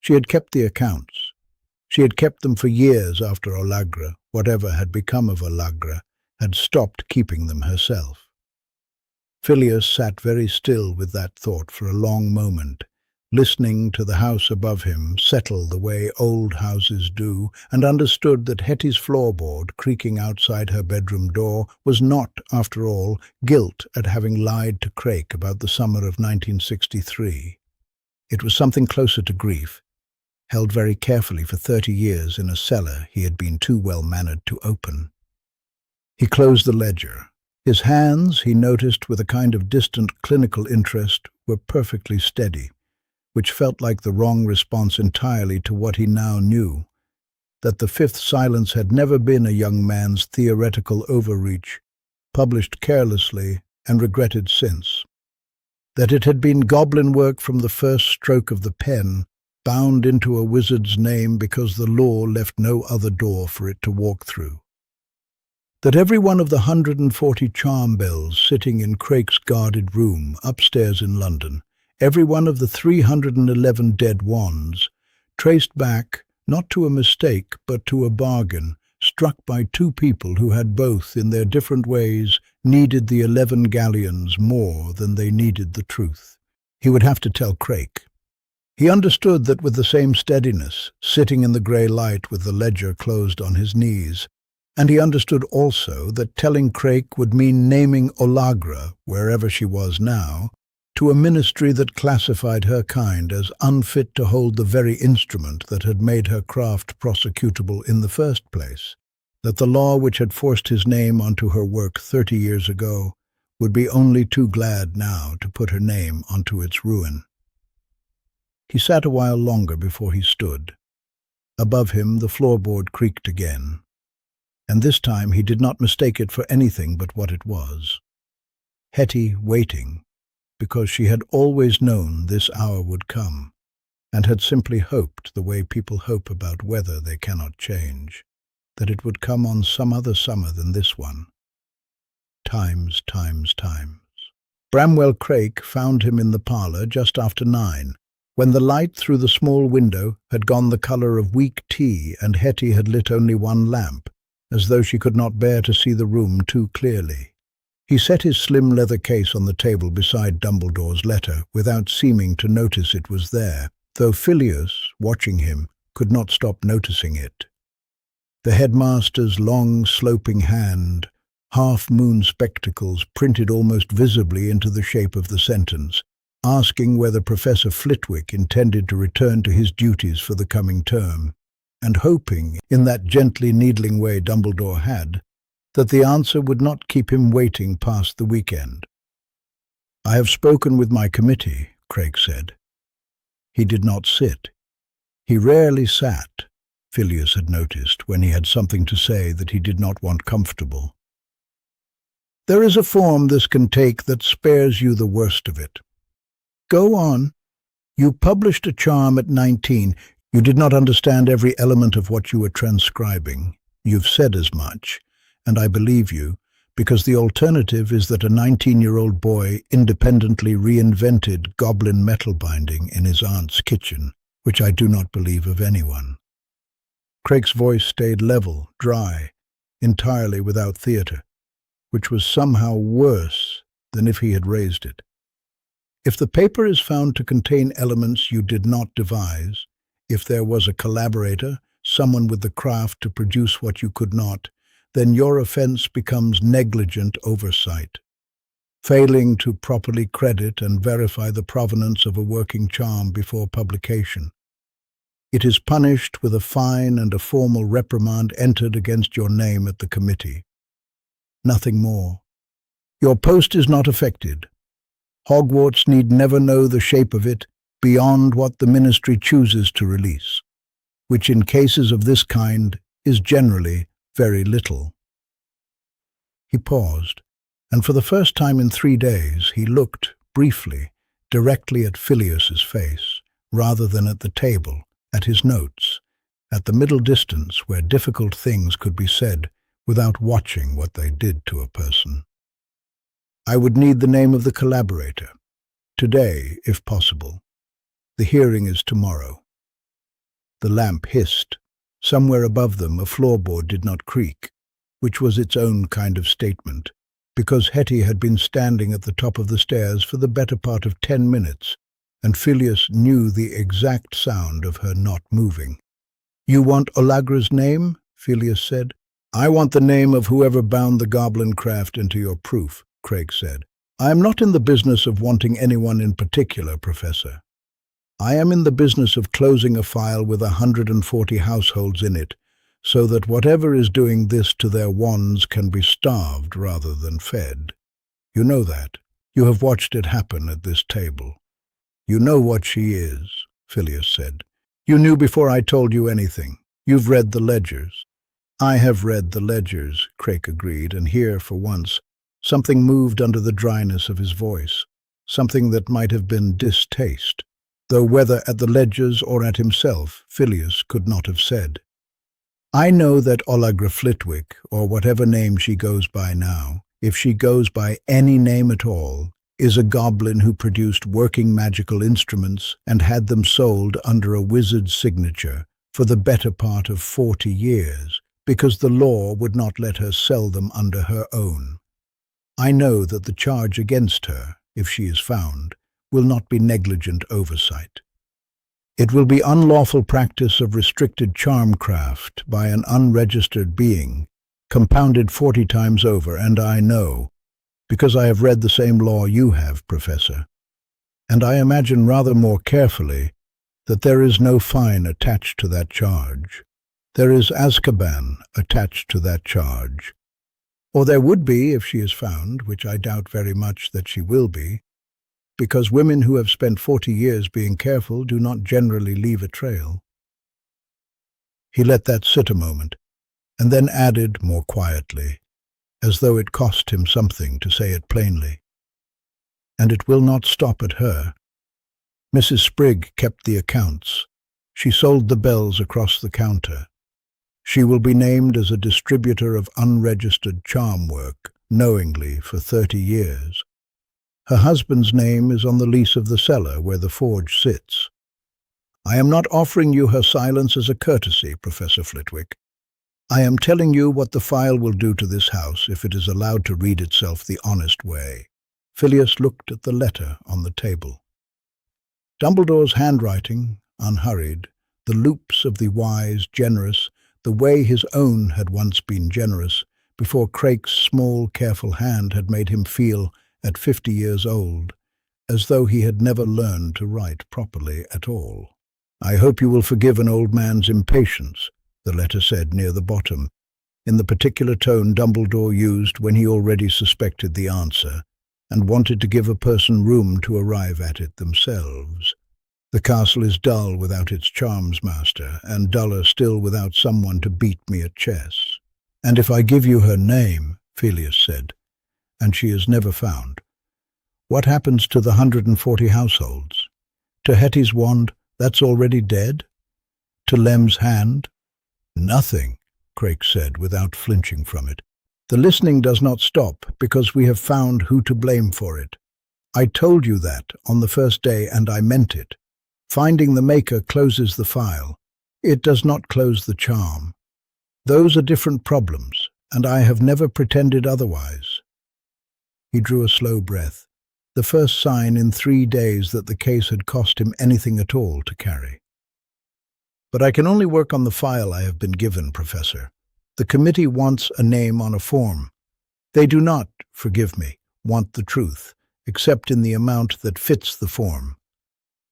She had kept the accounts. She had kept them for years after Olagra, whatever had become of Olagra, had stopped keeping them herself. Filius sat very still with that thought for a long moment, listening to the house above him settle the way old houses do, and understood that Hetty's floorboard creaking outside her bedroom door was not, after all, guilt at having lied to Craik about the summer of 1963. It was something closer to grief, held very carefully for 30 years in a cellar he had been too well-mannered to open. He closed the ledger. His hands, he noticed with a kind of distant clinical interest, were perfectly steady, which felt like the wrong response entirely to what he now knew, that the fifth silence had never been a young man's theoretical overreach, published carelessly and regretted since, that it had been goblin work from the first stroke of the pen, bound into a wizard's name because the law left no other door for it to walk through. That every one of the 140 charm bells sitting in Craik's guarded room upstairs in London, every one of the 311 dead wands, traced back not to a mistake but to a bargain struck by two people who had both, in their different ways, needed the 11 galleons more than they needed the truth. He would have to tell Craik. He understood that with the same steadiness, sitting in the grey light with the ledger closed on his knees, and he understood also that telling Craik would mean naming Olagra, wherever she was now, to a ministry that classified her kind as unfit to hold the very instrument that had made her craft prosecutable in the first place, that the law which had forced his name onto her work 30 years ago would be only too glad now to put her name onto its ruin. He sat a while longer before he stood. Above him the floorboard creaked again, and this time he did not mistake it for anything but what it was. Hetty waiting, because she had always known this hour would come, and had simply hoped the way people hope about weather they cannot change, that it would come on some other summer than this one. Times. Bramwell Craik found him in the parlour just after 9, when the light through the small window had gone the colour of weak tea and Hetty had lit only one lamp, as though she could not bear to see the room too clearly. He set his slim leather case on the table beside Dumbledore's letter, without seeming to notice it was there, though Filius, watching him, could not stop noticing it. The headmaster's long, sloping hand, half-moon spectacles printed almost visibly into the shape of the sentence, asking whether Professor Flitwick intended to return to his duties for the coming term, and hoping, in that gently needling way Dumbledore had, that the answer would not keep him waiting past the weekend. "I have spoken with my committee," Craig said. He did not sit. He rarely sat, Filius had noticed, when he had something to say that he did not want comfortable. "There is a form this can take that spares you the worst of it. Go on. You published a charm at 19. You did not understand every element of what you were transcribing. You've said as much, and I believe you, because the alternative is that a 19-year-old boy independently reinvented goblin metal binding in his aunt's kitchen, which I do not believe of anyone." Craig's voice stayed level, dry, entirely without theatre, which was somehow worse than if he had raised it. "If the paper is found to contain elements you did not devise, if there was a collaborator, someone with the craft to produce what you could not, then your offence becomes negligent oversight, failing to properly credit and verify the provenance of a working charm before publication. It is punished with a fine and a formal reprimand entered against your name at the committee. Nothing more. Your post is not affected. Hogwarts need never know the shape of it beyond what the ministry chooses to release, which in cases of this kind is generally very little." He paused, and for the first time in 3 days he looked, briefly, directly at Filius's face, rather than at the table, at his notes, at the middle distance where difficult things could be said without watching what they did to a person. "I would need the name of the collaborator. Today, if possible. The hearing is tomorrow." The lamp hissed. Somewhere above them a floorboard did not creak, which was its own kind of statement, because Hetty had been standing at the top of the stairs for the better part of 10 minutes, and Filius knew the exact sound of her not moving. "You want Olagra's name?" Filius said. "I want the name of whoever bound the goblin craft into your proof," Craig said. "I am not in the business of wanting anyone in particular, Professor. I am in the business of closing a file with 140 households in it, so that whatever is doing this to their wands can be starved rather than fed. You know that. You have watched it happen at this table. You know what she is," Filius said. "You knew before I told you anything. You've read the ledgers." "I have read the ledgers," Craig agreed, and here, for once, something moved under the dryness of his voice, something that might have been distaste, though whether at the ledgers or at himself, Filius could not have said. "I know that Olagra Flitwick, or whatever name she goes by now, if she goes by any name at all, is a goblin who produced working magical instruments and had them sold under a wizard's signature for the better part of 40 years, because the law would not let her sell them under her own. I know that the charge against her, if she is found, will not be negligent oversight. It will be unlawful practice of restricted charmcraft by an unregistered being, compounded 40 times over, and I know, because I have read the same law you have, Professor, and I imagine rather more carefully that there is no fine attached to that charge. There is Azkaban attached to that charge. Or there would be if she is found, which I doubt very much that she will be, because women who have spent 40 years being careful do not generally leave a trail." He let that sit a moment, and then added more quietly, as though it cost him something to say it plainly. "And it will not stop at her. Mrs. Sprigg kept the accounts. She sold the bells across the counter. She will be named as a distributor of unregistered charm work, knowingly, for 30 years. Her husband's name is on the lease of the cellar where the forge sits, I am not offering you her silence as a courtesy, Professor Flitwick. I am telling you what the file will do to this house if it is allowed to read itself the honest way." Filius looked at the letter on the table. Dumbledore's handwriting, unhurried, the loops of the wise, generous, the way his own had once been generous, before Crake's small, careful hand had made him feel, at 50 years old, as though he had never learned to write properly at all. "I hope you will forgive an old man's impatience," the letter said near the bottom, in the particular tone Dumbledore used when he already suspected the answer, and wanted to give a person room to arrive at it themselves. "The castle is dull without its charms, master, and duller still without someone to beat me at chess. And if I give you her name," Filius said, "and she is never found, what happens to the 140 households? To Hetty's wand, that's already dead? To Lem's hand?" "Nothing," Crake said, without flinching from it. "The listening does not stop because we have found who to blame for it. I told you that on the first day, and I meant it. Finding the maker closes the file. It does not close the charm. Those are different problems, and I have never pretended otherwise." He drew a slow breath, the first sign in 3 days that the case had cost him anything at all to carry. "But I can only work on the file I have been given, Professor. The committee wants a name on a form. They do not, forgive me, want the truth, except in the amount that fits the form.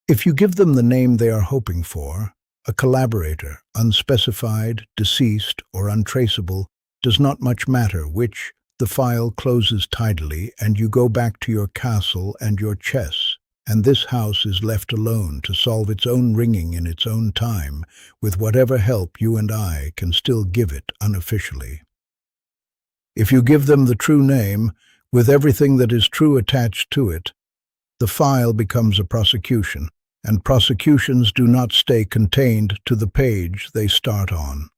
If you give them the name they are hoping for, a collaborator, unspecified, deceased, or untraceable, does not much matter which, the file closes tidily and you go back to your castle and your chess, and this house is left alone to solve its own ringing in its own time, with whatever help you and I can still give it unofficially. If you give them the true name, with everything that is true attached to it, the file becomes a prosecution, and prosecutions do not stay contained to the page they start on."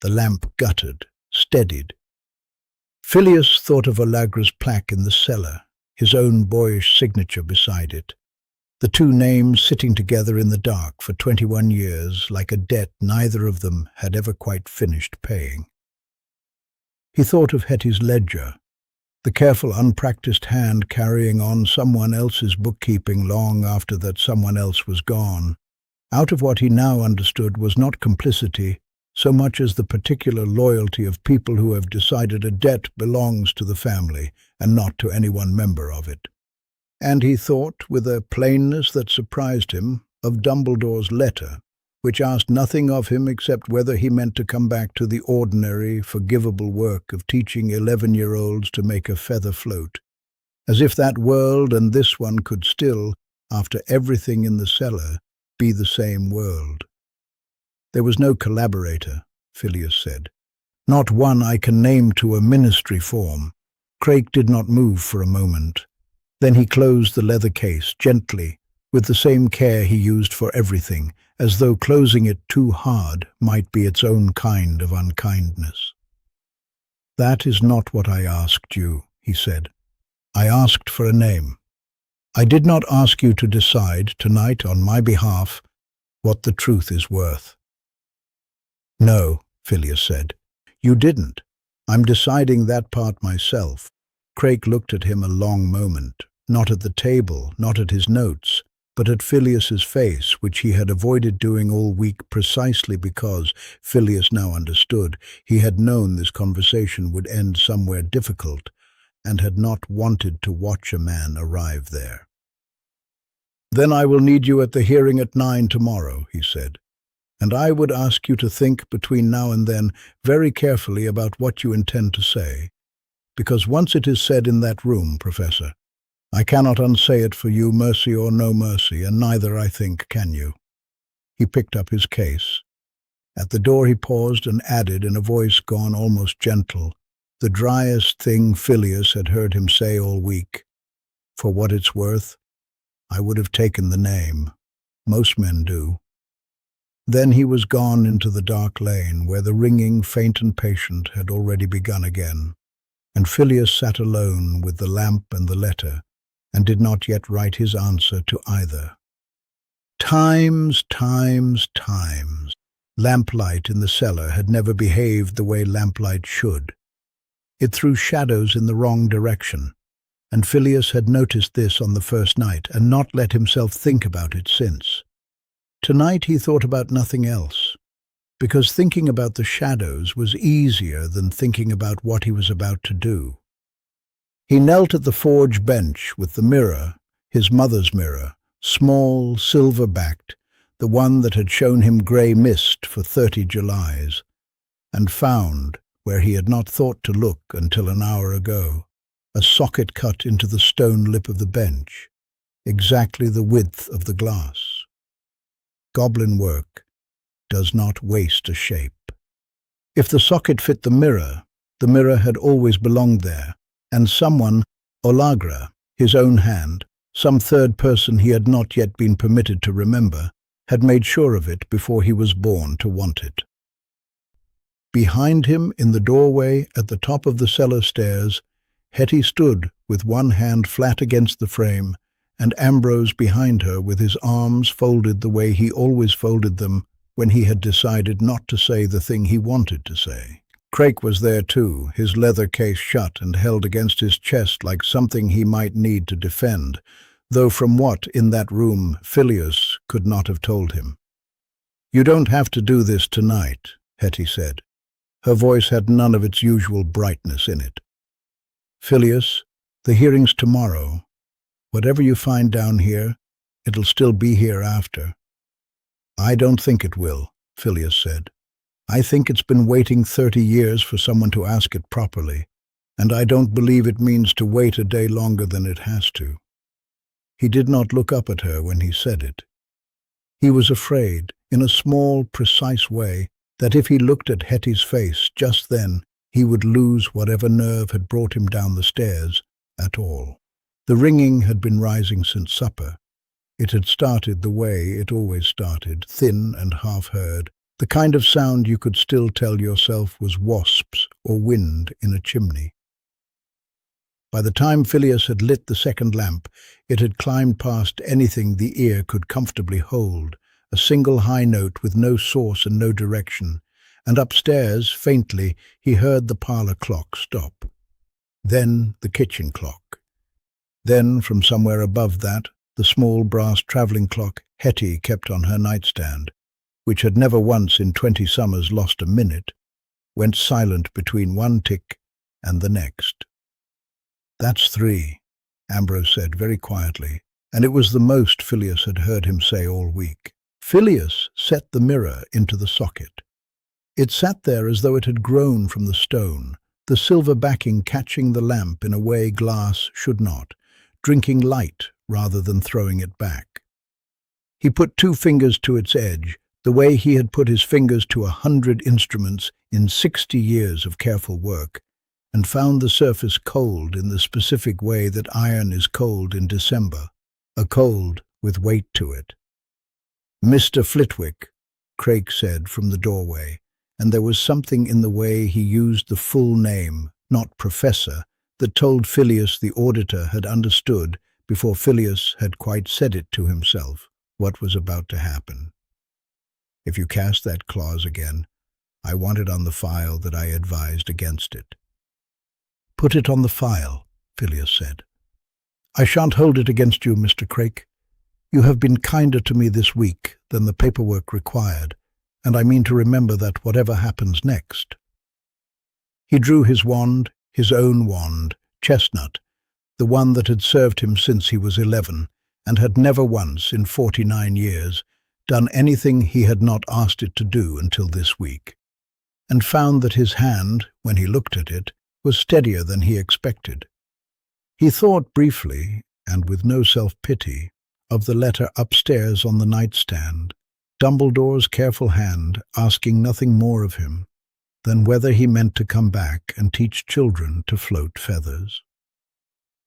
The lamp guttered, steadied. Filius thought of Allegra's plaque in the cellar, his own boyish signature beside it. The two names sitting together in the dark for 21 years, like a debt neither of them had ever quite finished paying. He thought of Hetty's ledger, the careful, unpracticed hand carrying on someone else's bookkeeping long after that someone else was gone. Out of what he now understood was not complicity, so much as the particular loyalty of people who have decided a debt belongs to the family and not to any one member of it. And he thought, with a plainness that surprised him, of Dumbledore's letter, which asked nothing of him except whether he meant to come back to the ordinary, forgivable work of teaching 11-year-olds to make a feather float, as if that world and this one could still, after everything in the cellar, be the same world. "There was no collaborator," Filius said. "Not one I can name to a ministry form." Craig did not move for a moment. Then he closed the leather case gently, with the same care he used for everything, as though closing it too hard might be its own kind of unkindness. "That is not what I asked you," he said. "I asked for a name. I did not ask you to decide tonight on my behalf what the truth is worth." "No," Filius said, "you didn't. I'm deciding that part myself." Craig looked at him a long moment, not at the table, not at his notes, but at Filius's face, which he had avoided doing all week precisely because, Filius now understood, he had known this conversation would end somewhere difficult, and had not wanted to watch a man arrive there. "Then I will need you at the hearing at 9 tomorrow," he said. "And I would ask you to think between now and then very carefully about what you intend to say, because once it is said in that room, Professor, I cannot unsay it for you, mercy or no mercy, and neither, I think, can you." He picked up his case. At the door he paused and added in a voice gone almost gentle, the driest thing Filius had heard him say all week. "For what it's worth, I would have taken the name. Most men do." Then he was gone into the dark lane, where the ringing, faint and patient, had already begun again, and Filius sat alone with the lamp and the letter, and did not yet write his answer to either. Times. Lamplight in the cellar had never behaved the way lamplight should. It threw shadows in the wrong direction, and Filius had noticed this on the first night and not let himself think about it since. Tonight he thought about nothing else, because thinking about the shadows was easier than thinking about what he was about to do. He knelt at the forge bench with the mirror, his mother's mirror, small, silver-backed, the one that had shown him grey mist for 30 Julys, and found, where he had not thought to look until an hour ago, a socket cut into the stone lip of the bench, exactly the width of the glass. Goblin work does not waste a shape. If the socket fit the mirror had always belonged there, and someone, Olagra, his own hand, some third person he had not yet been permitted to remember, had made sure of it before he was born to want it. Behind him, in the doorway at the top of the cellar stairs, Hetty stood with one hand flat against the frame, and Ambrose behind her with his arms folded the way he always folded them when he had decided not to say the thing he wanted to say. Craik was there too, his leather case shut and held against his chest like something he might need to defend, though from what, in that room, Filius could not have told him. "You don't have to do this tonight," Hetty said. Her voice had none of its usual brightness in it. "Filius, the hearing's tomorrow. Whatever you find down here, it'll still be here after." "I don't think it will," Filius said. "I think it's been waiting 30 years for someone to ask it properly, and I don't believe it means to wait a day longer than it has to." He did not look up at her when he said it. He was afraid, in a small, precise way, that if he looked at Hetty's face just then, he would lose whatever nerve had brought him down the stairs at all. The ringing had been rising since supper. It had started the way it always started, thin and half-heard, the kind of sound you could still tell yourself was wasps or wind in a chimney. By the time Filius had lit the second lamp, it had climbed past anything the ear could comfortably hold, a single high note with no source and no direction, and upstairs, faintly, he heard the parlour clock stop. Then the kitchen clock. Then, from somewhere above that, the small brass travelling clock Hetty kept on her nightstand, which had never once in 20 summers lost a minute, went silent between one tick and the next. "That's 3, Ambrose said very quietly, and it was the most Filius had heard him say all week. Filius set the mirror into the socket. It sat there as though it had grown from the stone, the silver backing catching the lamp in a way glass should not, drinking light rather than throwing it back. He put 2 fingers to its edge, the way he had put his fingers to 100 instruments in 60 years of careful work, and found the surface cold in the specific way that iron is cold in December, a cold with weight to it. "Mr. Flitwick," Craik said from the doorway, and there was something in the way he used the full name, not Professor, that told Filius the auditor had understood, before Filius had quite said it to himself, what was about to happen. "If you cast that clause again, I want it on the file that I advised against it." "Put it on the file," Filius said. "I shan't hold it against you, Mr. Craik. You have been kinder to me this week than the paperwork required, and I mean to remember that whatever happens next." He drew his wand, his own wand, chestnut, the one that had served him since he was 11, and had never once, in 49 years, done anything he had not asked it to do until this week, and found that his hand, when he looked at it, was steadier than he expected. He thought briefly, and with no self-pity, of the letter upstairs on the nightstand, Dumbledore's careful hand asking nothing more of him than whether he meant to come back and teach children to float feathers.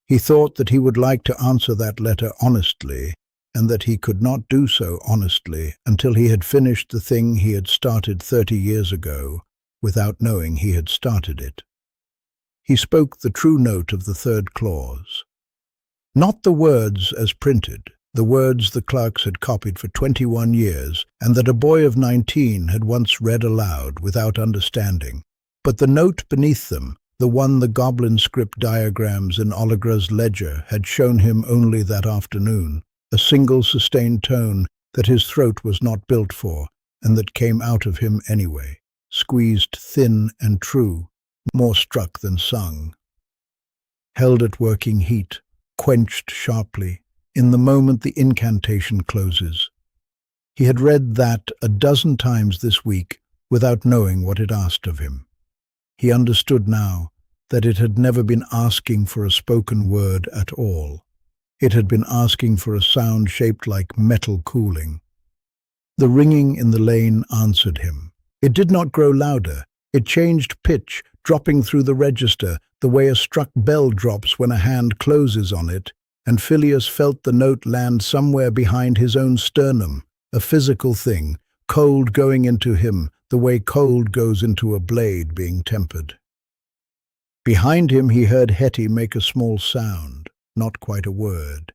He thought that he would like to answer that letter honestly, and that he could not do so honestly until he had finished the thing he had started 30 years ago, without knowing he had started it. He spoke the true note of the 3rd clause. Not the words as printed, the words the clerks had copied for 21 years, and that a boy of 19 had once read aloud without understanding. But the note beneath them, the one the goblin script diagrams in Oligra's ledger had shown him only that afternoon, a single sustained tone that his throat was not built for, and that came out of him anyway, squeezed thin and true, more struck than sung. Held at working heat, quenched sharply, in the moment the incantation closes. He had read that a dozen times this week without knowing what it asked of him. He understood now that it had never been asking for a spoken word at all. It had been asking for a sound shaped like metal cooling. The ringing in the lane answered him. It did not grow louder. It changed pitch, dropping through the register, the way a struck bell drops when a hand closes on it, and Filius felt the note land somewhere behind his own sternum, a physical thing, cold going into him, the way cold goes into a blade being tempered. Behind him he heard Hetty make a small sound, not quite a word,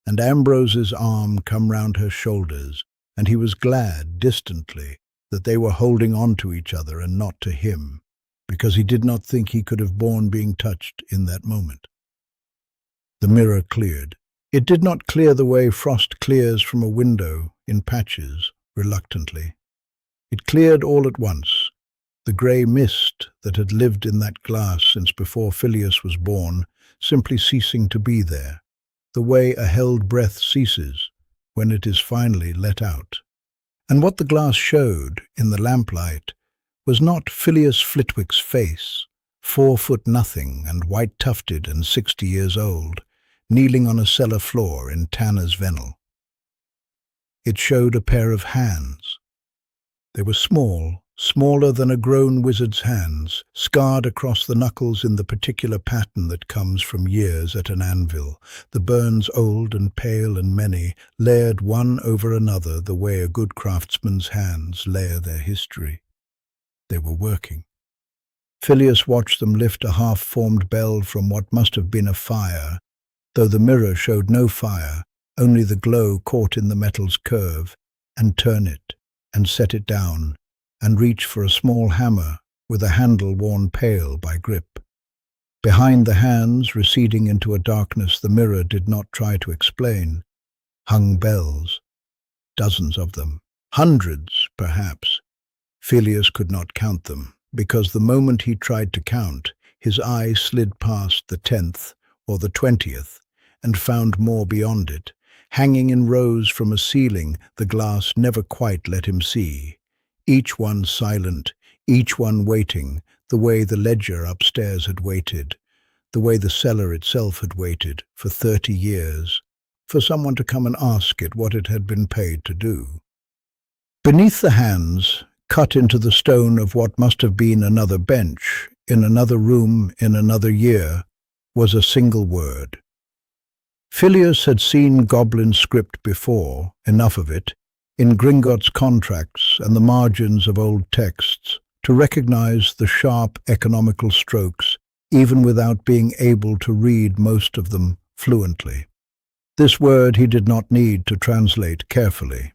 and Ambrose's arm come round her shoulders, and he was glad, distantly, that they were holding on to each other and not to him, because he did not think he could have borne being touched in that moment. The mirror cleared. It did not clear the way frost clears from a window, in patches, reluctantly. It cleared all at once, the grey mist that had lived in that glass since before Filius was born, simply ceasing to be there, the way a held breath ceases when it is finally let out. And what the glass showed, in the lamplight, was not Filius Flitwick's face, 4'0" and white-tufted and 60 years old, kneeling on a cellar floor in Tanner's Vennel. It showed a pair of hands. They were small, smaller than a grown wizard's hands, scarred across the knuckles in the particular pattern that comes from years at an anvil, the burns old and pale and many, layered one over another the way a good craftsman's hands layer their history. They were working. Filius watched them lift a half-formed bell from what must have been a fire, though the mirror showed no fire, only the glow caught in the metal's curve, and turn it, and set it down, and reach for a small hammer with a handle worn pale by grip. Behind the hands, receding into a darkness the mirror did not try to explain, hung bells, dozens of them, hundreds, perhaps. Filius could not count them, because the moment he tried to count, his eye slid past the 10th or the 20th, and found more beyond it. Hanging in rows from a ceiling, the glass never quite let him see. Each one silent, each one waiting, the way the ledger upstairs had waited, the way the cellar itself had waited for 30 years, for someone to come and ask it what it had been paid to do. Beneath the hands, cut into the stone of what must have been another bench, in another room, in another year, was a single word. Filius had seen goblin script before, enough of it, in Gringotts contracts and the margins of old texts, to recognize the sharp economical strokes, even without being able to read most of them fluently. This word he did not need to translate carefully.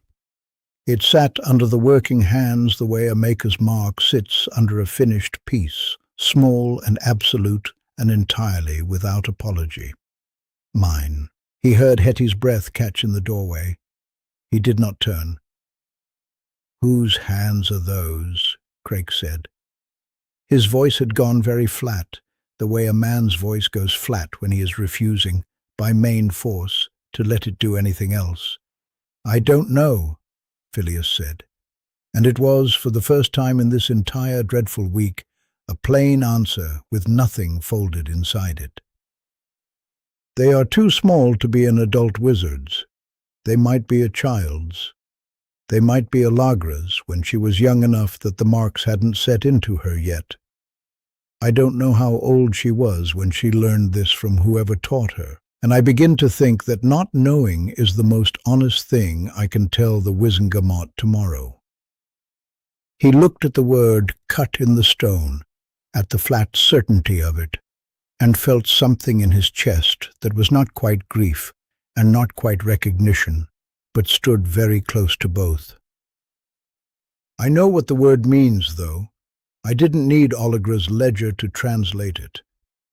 It sat under the working hands the way a maker's mark sits under a finished piece, small and absolute and entirely without apology. Mine. He heard Hetty's breath catch in the doorway. He did not turn. "Whose hands are those?" Craig said. His voice had gone very flat, the way a man's voice goes flat when he is refusing, by main force, to let it do anything else. "I don't know," Filius said. And it was, for the first time in this entire dreadful week, a plain answer with nothing folded inside it. "They are too small to be an adult wizard's. They might be a child's. They might be Allegra's when she was young enough that the marks hadn't set into her yet. I don't know how old she was when she learned this from whoever taught her, and I begin to think that not knowing is the most honest thing I can tell the Wizengamot tomorrow." He looked at the word cut in the stone, at the flat certainty of it, and felt something in his chest that was not quite grief, and not quite recognition, but stood very close to both. I know what the word means, though. I didn't need Oligra's ledger to translate it.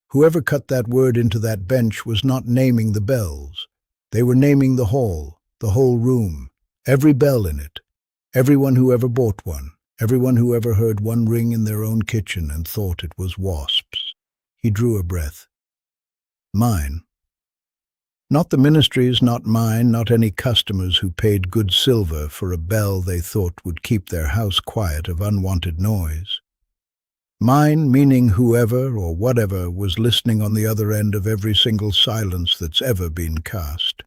Whoever cut that word into that bench was not naming the bells. They were naming the hall, the whole room, every bell in it, everyone who ever bought one, everyone who ever heard one ring in their own kitchen and thought it was wasps. He drew a breath. Mine. Not the ministry's, not mine, not any customers who paid good silver for a bell they thought would keep their house quiet of unwanted noise. Mine, meaning whoever or whatever was listening on the other end of every single silence that's ever been cast.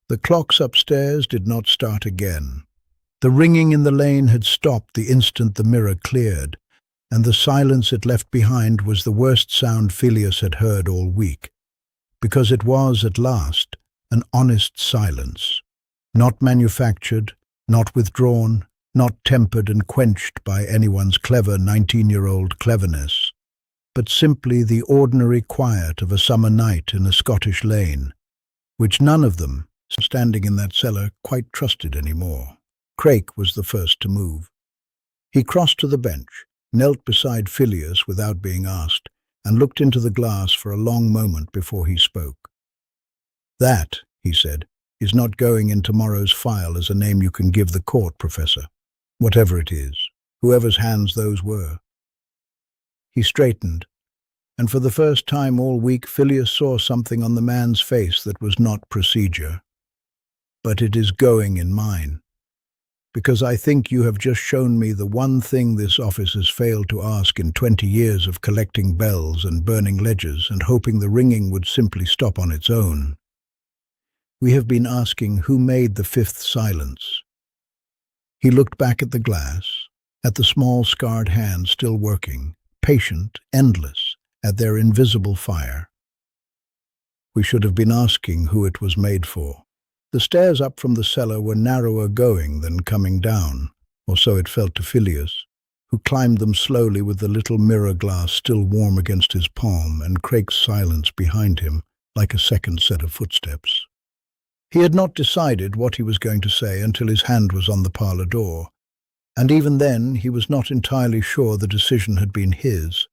The clocks upstairs did not start again. The ringing in the lane had stopped the instant the mirror cleared, and the silence it left behind was the worst sound Filius had heard all week, because it was, at last, an honest silence, not manufactured, not withdrawn, not tempered and quenched by anyone's clever 19-year-old cleverness, but simply the ordinary quiet of a summer night in a Scottish lane, which none of them, standing in that cellar, quite trusted any more. Craik was the first to move. He crossed to the bench, knelt beside Filius without being asked, and looked into the glass for a long moment before he spoke. "That," he said, "is not going in tomorrow's file as a name you can give the court, Professor. Whatever it is, whoever's hands those were." He straightened, and for the first time all week Filius saw something on the man's face that was not procedure. "But it is going in mine, because I think you have just shown me the one thing this office has failed to ask in 20 years of collecting bells and burning ledgers and hoping the ringing would simply stop on its own. We have been asking who made the fifth silence." He looked back at the glass, at the small scarred hands still working, patient, endless, at their invisible fire. "We should have been asking who it was made for." The stairs up from the cellar were narrower going than coming down, or so it felt to Filius, who climbed them slowly with the little mirror glass still warm against his palm and Craik's silence behind him, like a second set of footsteps. He had not decided what he was going to say until his hand was on the parlour door, and even then he was not entirely sure the decision had been his.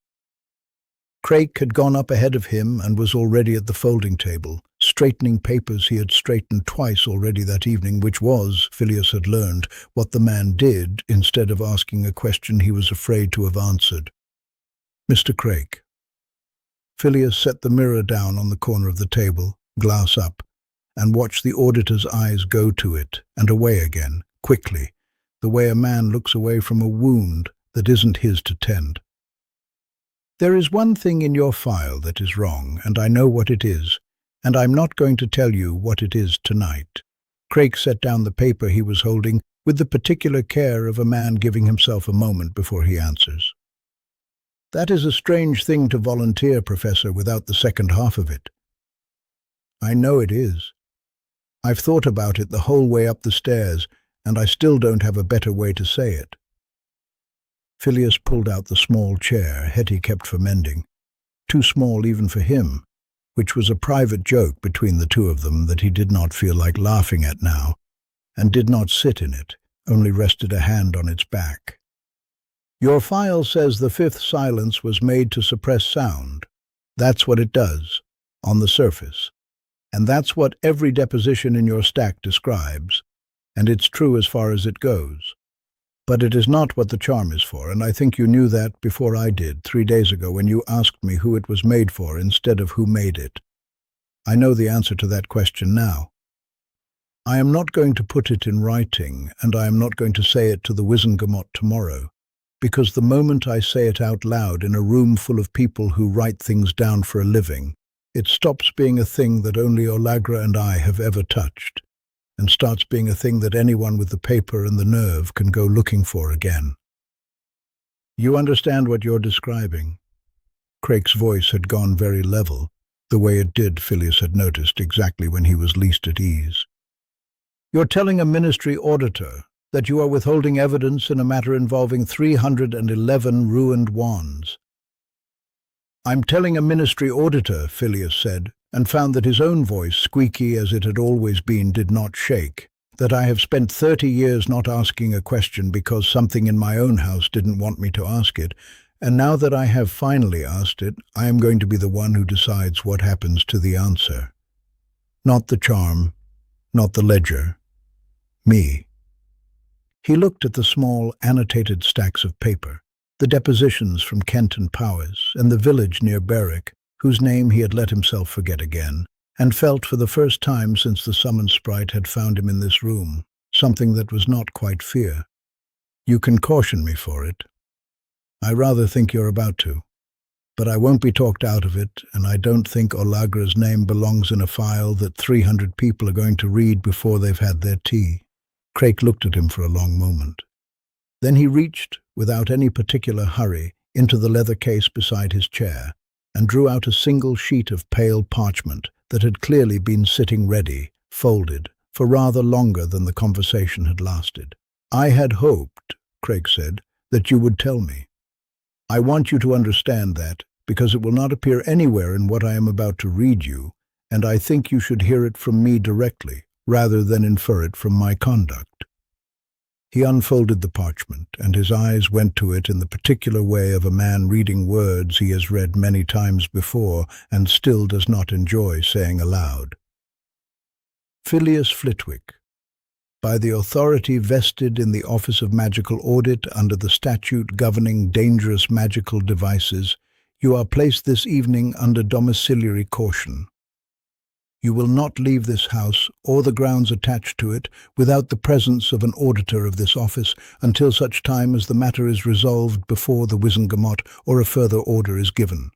Craik had gone up ahead of him and was already at the folding table, straightening papers he had straightened twice already that evening, which was, Filius had learned, what the man did instead of asking a question he was afraid to have answered. "Mr. Craik." Filius set the mirror down on the corner of the table, glass up, and watched the auditor's eyes go to it and away again, quickly, the way a man looks away from a wound that isn't his to tend. "There is one thing in your file that is wrong, and I know what it is, and I'm not going to tell you what it is tonight." Craik set down the paper he was holding with the particular care of a man giving himself a moment before he answers. "That is a strange thing to volunteer, Professor, without the second half of it." "I know it is. I've thought about it the whole way up the stairs, and I still don't have a better way to say it." Filius pulled out the small chair Hetty kept for mending, too small even for him, which was a private joke between the two of them that he did not feel like laughing at now, and did not sit in it, only rested a hand on its back. "Your file says the fifth silence was made to suppress sound. That's what it does, on the surface. And that's what every deposition in your stack describes, and it's true as far as it goes. But it is not what the charm is for, and I think you knew that before I did, 3 days ago when you asked me who it was made for instead of who made it. I know the answer to that question now. I am not going to put it in writing, and I am not going to say it to the Wizengamot tomorrow, because the moment I say it out loud in a room full of people who write things down for a living, it stops being a thing that only Olagra and I have ever touched, and starts being a thing that anyone with the paper and the nerve can go looking for again. You understand what you're describing?" Craik's voice had gone very level, the way it did, Filius had noticed, exactly when he was least at ease. "You're telling a ministry auditor that you are withholding evidence in a matter involving 311 ruined wands." "I'm telling a ministry auditor," Filius said, and found that his own voice, squeaky as it had always been, did not shake. That I have spent 30 years not asking a question because something in my own house didn't want me to ask it, and now that I have finally asked it, I am going to be the one who decides what happens to the answer. Not the charm, not the ledger. Me. He looked at the small, annotated stacks of paper, the depositions from Kent and Powers, and the village near Berwick, whose name he had let himself forget again, and felt for the first time since the summon sprite had found him in this room, something that was not quite fear. You can caution me for it. I rather think you're about to. But I won't be talked out of it, and I don't think Olagra's name belongs in a file that 300 people are going to read before they've had their tea. Craig looked at him for a long moment. Then he reached, without any particular hurry, into the leather case beside his chair, and drew out a single sheet of pale parchment that had clearly been sitting ready, folded, for rather longer than the conversation had lasted. I had hoped, Craig said, that you would tell me. I want you to understand that, because it will not appear anywhere in what I am about to read you, and I think you should hear it from me directly, rather than infer it from my conduct. He unfolded the parchment, and his eyes went to it in the particular way of a man reading words he has read many times before and still does not enjoy saying aloud. Filius Flitwick. By the authority vested in the Office of Magical Audit under the statute governing dangerous magical devices, you are placed this evening under domiciliary caution. You will not leave this house or the grounds attached to it without the presence of an auditor of this office until such time as the matter is resolved before the Wizengamot or a further order is given.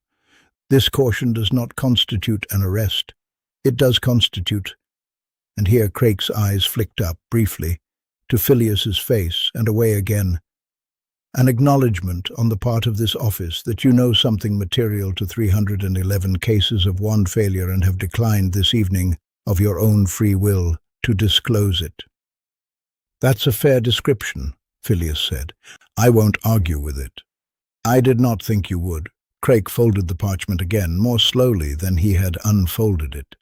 This caution does not constitute an arrest. It does constitute, and here Craig's eyes flicked up, briefly, to Filius's face and away again, an acknowledgement on the part of this office that you know something material to 311 cases of wand failure and have declined this evening, of your own free will, to disclose it. That's a fair description, Filius said. I won't argue with it. I did not think you would. Craig folded the parchment again, more slowly than he had unfolded it.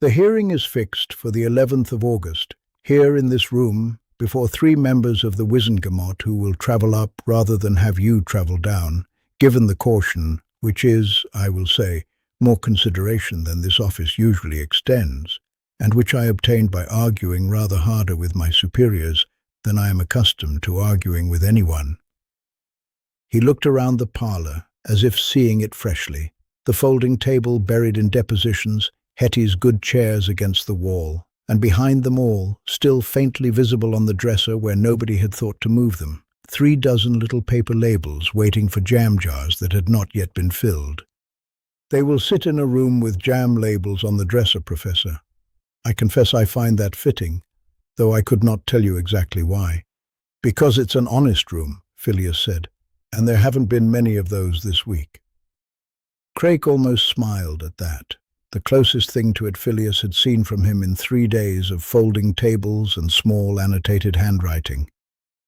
The hearing is fixed for the 11th of August, here in this room, before 3 members of the Wizengamot who will travel up rather than have you travel down, given the caution, which is, I will say, more consideration than this office usually extends, and which I obtained by arguing rather harder with my superiors than I am accustomed to arguing with anyone. He looked around the parlour, as if seeing it freshly, the folding table buried in depositions, Hetty's good chairs against the wall, and behind them all, still faintly visible on the dresser where nobody had thought to move them, 3 dozen little paper labels waiting for jam jars that had not yet been filled. They will sit in a room with jam labels on the dresser, Professor. I confess I find that fitting, though I could not tell you exactly why. Because it's an honest room, Filius said, and there haven't been many of those this week. Craig almost smiled at that. The closest thing to it Filius had seen from him in 3 days of folding tables and small annotated handwriting,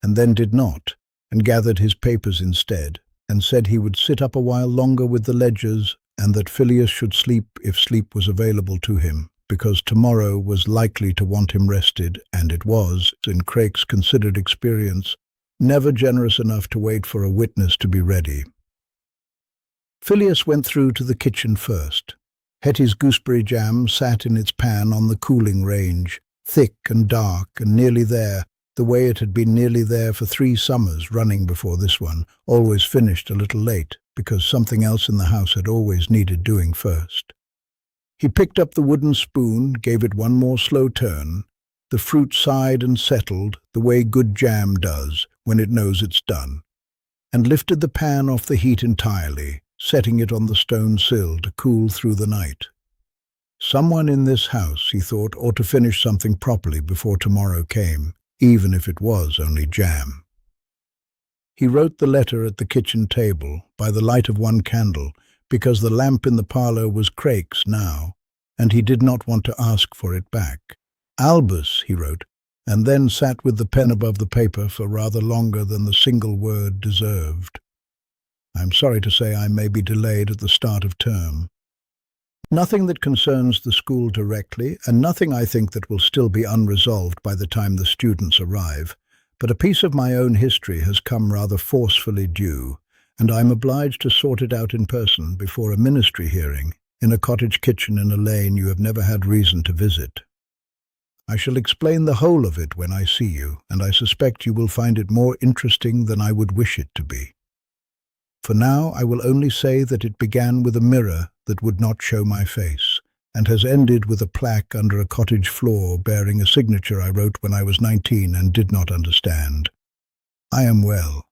and then did not, and gathered his papers instead, and said he would sit up a while longer with the ledgers, and that Filius should sleep if sleep was available to him, because tomorrow was likely to want him rested, and it was, in Craig's considered experience, never generous enough to wait for a witness to be ready. Filius went through to the kitchen first. Hetty's gooseberry jam sat in its pan on the cooling range, thick and dark and nearly there, the way it had been nearly there for 3 summers running before this one, always finished a little late, because something else in the house had always needed doing first. He picked up the wooden spoon, gave it one more slow turn. The fruit sighed and settled, the way good jam does when it knows it's done, and lifted the pan off the heat entirely, setting it on the stone sill to cool through the night. Someone in this house, he thought, ought to finish something properly before tomorrow came, even if it was only jam. He wrote the letter at the kitchen table, by the light of one candle, because the lamp in the parlour was Craig's now, and he did not want to ask for it back. Albus, he wrote, and then sat with the pen above the paper for rather longer than the single word deserved. I'm sorry to say I may be delayed at the start of term. Nothing that concerns the school directly, and nothing I think that will still be unresolved by the time the students arrive. But a piece of my own history has come rather forcefully due, and I'm obliged to sort it out in person before a ministry hearing, in a cottage kitchen in a lane you have never had reason to visit. I shall explain the whole of it when I see you, and I suspect you will find it more interesting than I would wish it to be. For now, I will only say that it began with a mirror that would not show my face, and has ended with a plaque under a cottage floor bearing a signature I wrote when I was 19 and did not understand. I am well.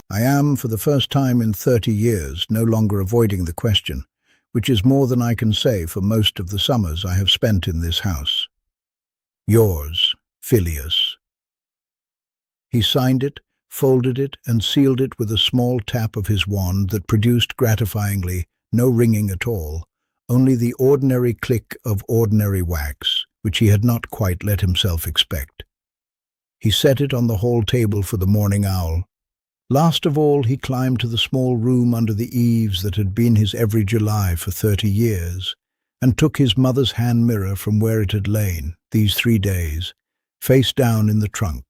I am, for the first time in 30 years, no longer avoiding the question, which is more than I can say for most of the summers I have spent in this house. Yours, Filius. He signed it, folded it, and sealed it with a small tap of his wand that produced gratifyingly no ringing at all, only the ordinary click of ordinary wax, which he had not quite let himself expect. He set it on the hall table for the morning owl. Last of all, he climbed to the small room under the eaves that had been his every July for 30 years, and took his mother's hand mirror from where it had lain, these 3 days, face down in the trunk,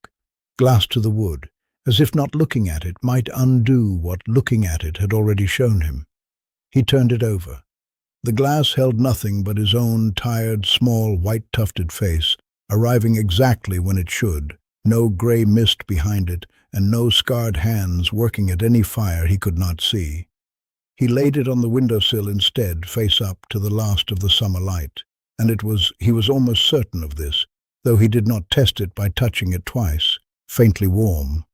glass to the wood, as if not looking at it might undo what looking at it had already shown him. He turned it over. The glass held nothing but his own tired, small, white-tufted face, arriving exactly when it should, no grey mist behind it, and no scarred hands working at any fire he could not see. He laid it on the windowsill instead, face up to the last of the summer light, and he was almost certain of this, though he did not test it by touching it twice, faintly warm.